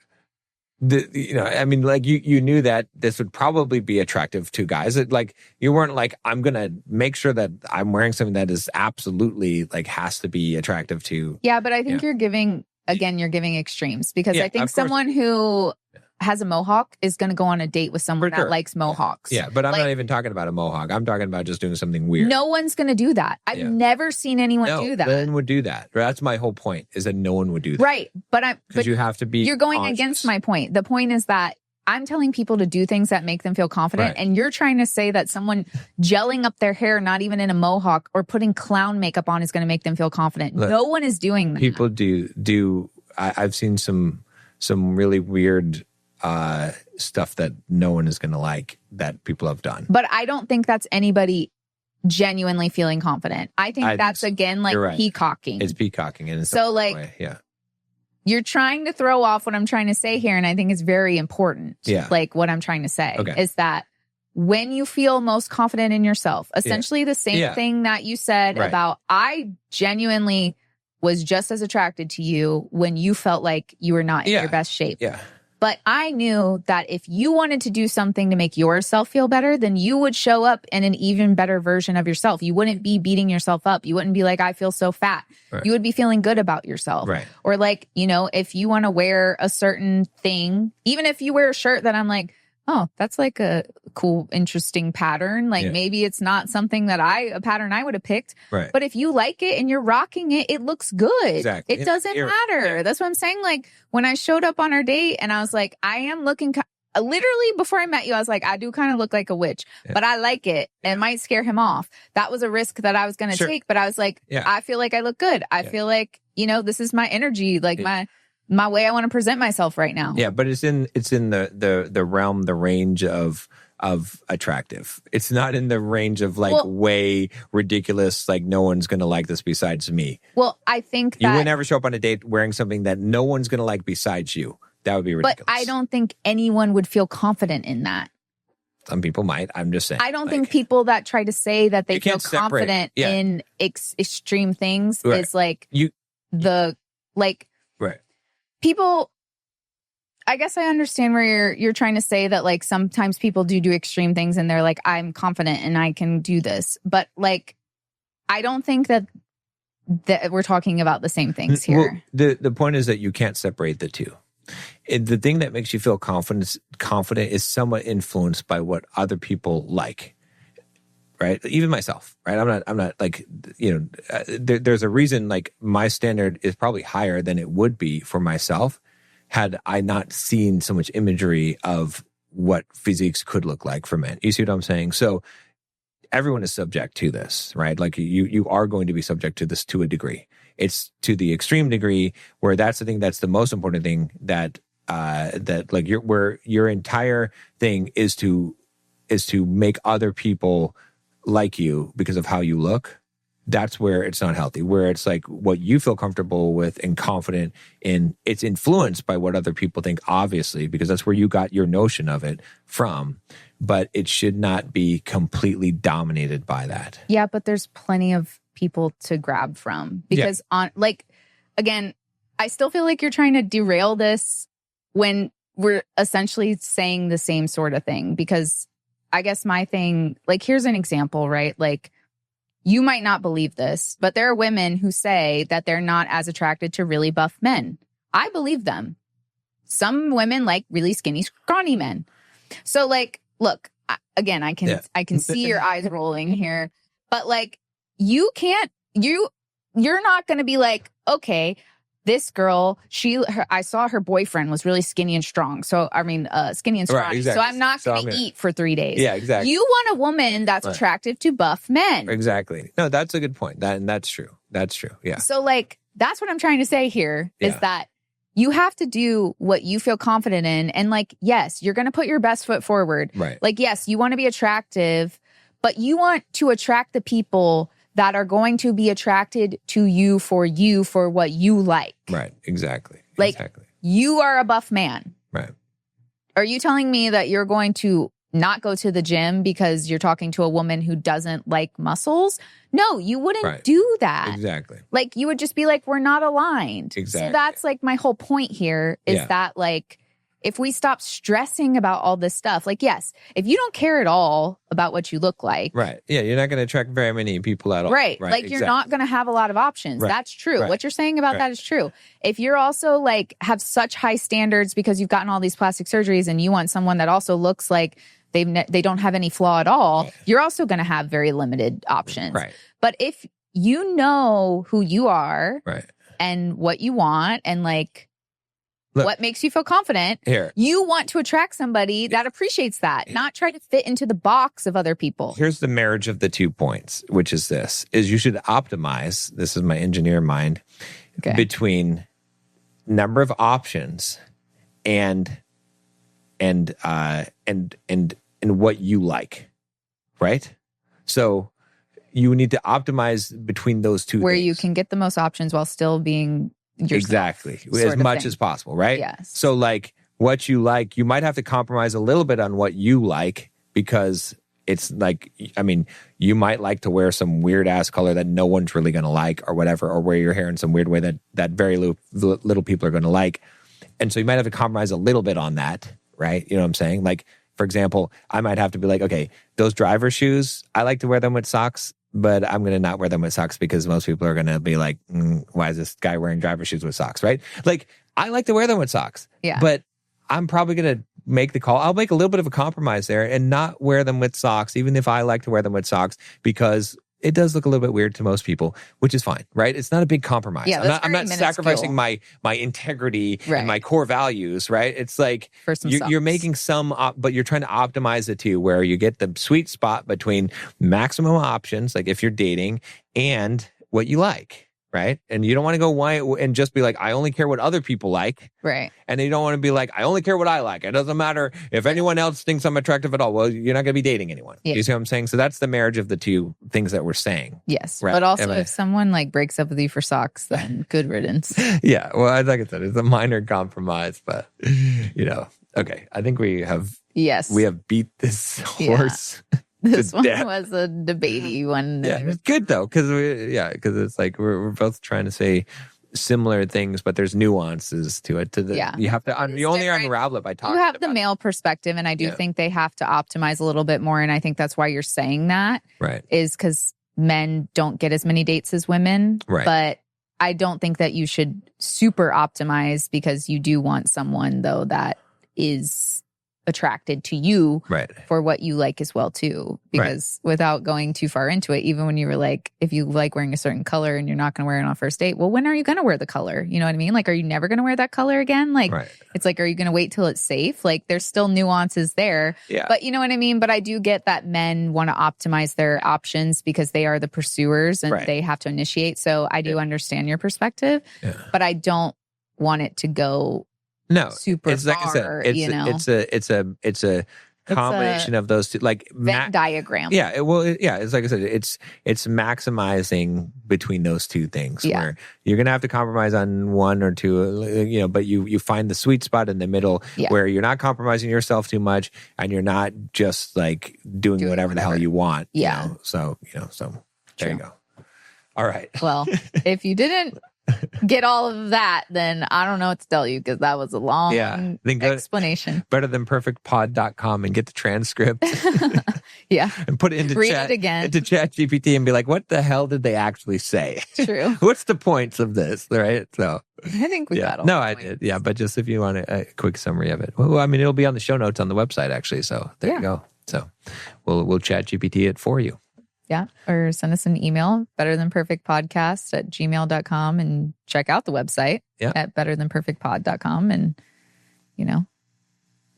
I mean, like you knew that this would probably be attractive to guys. Like, you weren't like, I'm going to make sure that I'm wearing something that is absolutely like has to be attractive to. Yeah, but I think you're giving extremes, because I think someone who has a mohawk is going to go on a date with someone that likes mohawks. Yeah, but I'm not even talking about a mohawk. I'm talking about just doing something weird. No one's going to do that. I've never seen anyone do that. No one would do that. That's my whole point, is that no one would do that. Right. But you have to be. You're going against my point. The point is that I'm telling people to do things that make them feel confident. And you're trying to say that someone gelling up their hair, not even in a mohawk, or putting clown makeup on is going to make them feel confident. Look, no one is doing that. People do. I've seen some really weird stuff that no one is going to like that people have done. But I don't think that's anybody genuinely feeling confident. I think that's, again, like peacocking. It's peacocking. In so like, way. You're trying to throw off what I'm trying to say here. And I think it's very important. Like, what I'm trying to say is that when you feel most confident in yourself, essentially the same thing that you said about, I genuinely was just as attracted to you when you felt like you were not in your best shape. Yeah. But I knew that if you wanted to do something to make yourself feel better, then you would show up in an even better version of yourself. You wouldn't be beating yourself up. You wouldn't be like, I feel so fat. Right. You would be feeling good about yourself. Right. Or like, if you want to wear a certain thing, even if you wear a shirt that I'm like, oh, that's like a cool, interesting pattern. Like maybe it's not something that a pattern I would have picked. Right. But if you like it and you're rocking it, it looks good. Exactly. It doesn't matter. Yeah. That's what I'm saying. Like, when I showed up on our date and I was like, I am looking, literally before I met you, I was like, I do kind of look like a witch, but I like it. It might scare him off. That was a risk that I was going to take, but I was like, I feel like I look good. I feel like, this is my energy, like my way I want to present myself right now. Yeah, but it's in the realm, the range of attractive. It's not in the range of like way ridiculous, like no one's going to like this besides me. Well, I think that you would never show up on a date wearing something that no one's going to like besides you. That would be ridiculous. But I don't think anyone would feel confident in that. Some people might. I'm just saying. I don't think people that try to say that they feel confident in extreme things is like people. I guess I understand where you're trying to say that, like, sometimes people do extreme things and they're like, I'm confident and I can do this. But like, I don't think that we're talking about the same things here. Well, the point is that you can't separate the two. The thing that makes you feel confident is somewhat influenced by what other people like. Right. Even myself. Right. I'm not like, there's a reason like my standard is probably higher than it would be for myself had I not seen so much imagery of what physiques could look like for men. You see what I'm saying? So everyone is subject to this, right? Like you are going to be subject to this to a degree. It's to the extreme degree where that's the thing that's the most important thing that like your entire thing is to make other people like you because of how you look. That's where it's not healthy, where it's like what you feel comfortable with and confident in. It's influenced by what other people think, obviously, because that's where you got your notion of it from. but it should not be completely dominated by that. Yeah, but there's plenty of people to grab from because again, I still feel like you're trying to derail this when we're essentially saying the same sort of thing, because I guess my thing, like, here's an example, right? Like, you might not believe this, but there are women who say that they're not as attracted to really buff men. I believe them. Some women like really skinny, scrawny men. So, like, look, again, I can see your eyes rolling here, but like, you're not going to be like, okay, this girl, I saw her boyfriend was really skinny and strong. So, I mean, skinny and strong. Right, exactly. So I'm not going to eat for 3 days. Yeah, exactly. You want a woman that's attractive to buff men. Exactly. No, that's a good point. That's true. That's true. Yeah. So, like, that's what I'm trying to say here is that you have to do what you feel confident in. And, like, yes, you're going to put your best foot forward. Right. Like, yes, you want to be attractive, but you want to attract the people that are going to be attracted to you for what you like. Right. Exactly. Like, you are a buff man. Right. Are you telling me that you're going to not go to the gym because you're talking to a woman who doesn't like muscles? No, you wouldn't do that. Exactly. Like, you would just be like, we're not aligned. Exactly. So that's like my whole point here is that, like, if we stop stressing about all this stuff, like, yes, if you don't care at all about what you look like. Right. Yeah, you're not going to attract very many people at all. Right. Like, you're not going to have a lot of options. Right. That's true. What you're saying about that is true. If you're also, like, have such high standards because you've gotten all these plastic surgeries and you want someone that also looks like they don't have any flaw at all, you're also going to have very limited options. Right. But if you know who you are and what you want and, like, look, what makes you feel confident? Here. You want to attract somebody that appreciates that, not try to fit into the box of other people. Here's the marriage of the 2 points, which is this, is you should optimize, this is my engineer mind, between number of options and what you like, right? So you need to optimize between those two where things. You can get the most options while still being yourself, exactly, as much as possible, right? Yes. So, like, what you like, you might have to compromise a little bit on what you like, because it's like, I mean, you might like to wear some weird ass color that no one's really going to like, or whatever, or wear your hair in some weird way that very little people are going to like. And so you might have to compromise a little bit on that, right? You know what I'm saying? Like, for example, I might have to be like, okay, those driver shoes, I like to wear them with socks, but I'm going to not wear them with socks because most people are going to be like, why is this guy wearing driver shoes with socks, right? Like, I like to wear them with socks, but I'm probably going to make the call. I'll make a little bit of a compromise there and not wear them with socks, even if I like to wear them with socks, because it does look a little bit weird to most people, which is fine, right? It's not a big compromise. Yeah, I'm not sacrificing my integrity and my core values, right? It's like you're making some, but you're trying to optimize it to where you get the sweet spot between maximum options, like if you're dating, and what you like, right? And you don't want to go and just be like, I only care what other people like. Right. And then you don't want to be like, I only care what I like. It doesn't matter if anyone else thinks I'm attractive at all. Well, you're not going to be dating anyone. Yeah. You see what I'm saying? So that's the marriage of the two things that we're saying. Yes. Right? But also, if someone like breaks up with you for socks, then good riddance. Yeah. Well, like I said, it's a minor compromise, but you know, okay. I think we have beat this horse. Yeah. This one was a debatey one. Yeah, it's good though, because it's like we're both trying to say similar things, but there's nuances to it. You have to you only unravel it by talking. You have the male perspective, and I do think they have to optimize a little bit more. And I think that's why you're saying that, right? Is because men don't get as many dates as women, right? But I don't think that you should super optimize, because you do want someone though that is attracted to you for what you like as well too, because without going too far into it, even when you were like, if you like wearing a certain color and you're not going to wear it on a first date, well, when are you going to wear the color? You know what I mean? Like, are you never going to wear that color again? Like, it's like, are you going to wait till it's safe? Like, there's still nuances there, but you know what I mean? But I do get that men want to optimize their options because they are the pursuers and they have to initiate. So I do understand your perspective, but I don't want it to go super it's like far, I said, it's a combination of those two, like Venn diagram. Yeah, it's like I said, it's maximizing between those two things. Yeah. Where you're gonna have to compromise on one or two, but you find the sweet spot in the middle where you're not compromising yourself too much, and you're not just like doing whatever the hell you want. Yeah. So there you go. All right. Well, if you didn't get all of that, then I don't know what to tell you, because that was a long Then go explanation. BetterThanPerfectPod.com and get the transcript. Yeah. And put it into Read it again. into ChatGPT and be like, what the hell did they actually say? True. What's the points of this? Right. So I think we got all No, the I points. did. Yeah. But just if you want a quick summary of it. Well, I mean, it'll be on the show notes on the website, actually. So there you go. So we'll ChatGPT it for you. Yeah. Or send us an email, betterthanperfectpodcast@gmail.com, and check out the website at betterthanperfectpod.com. And,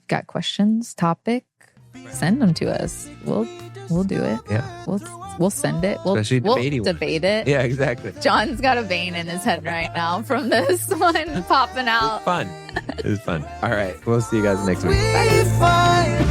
got questions, topic, send them to us. We'll do it. Yeah. We'll send it. We'll debate it. Yeah, exactly. John's got a vein in his head right now from this one popping out. It was fun. All right. We'll see you guys next week. We find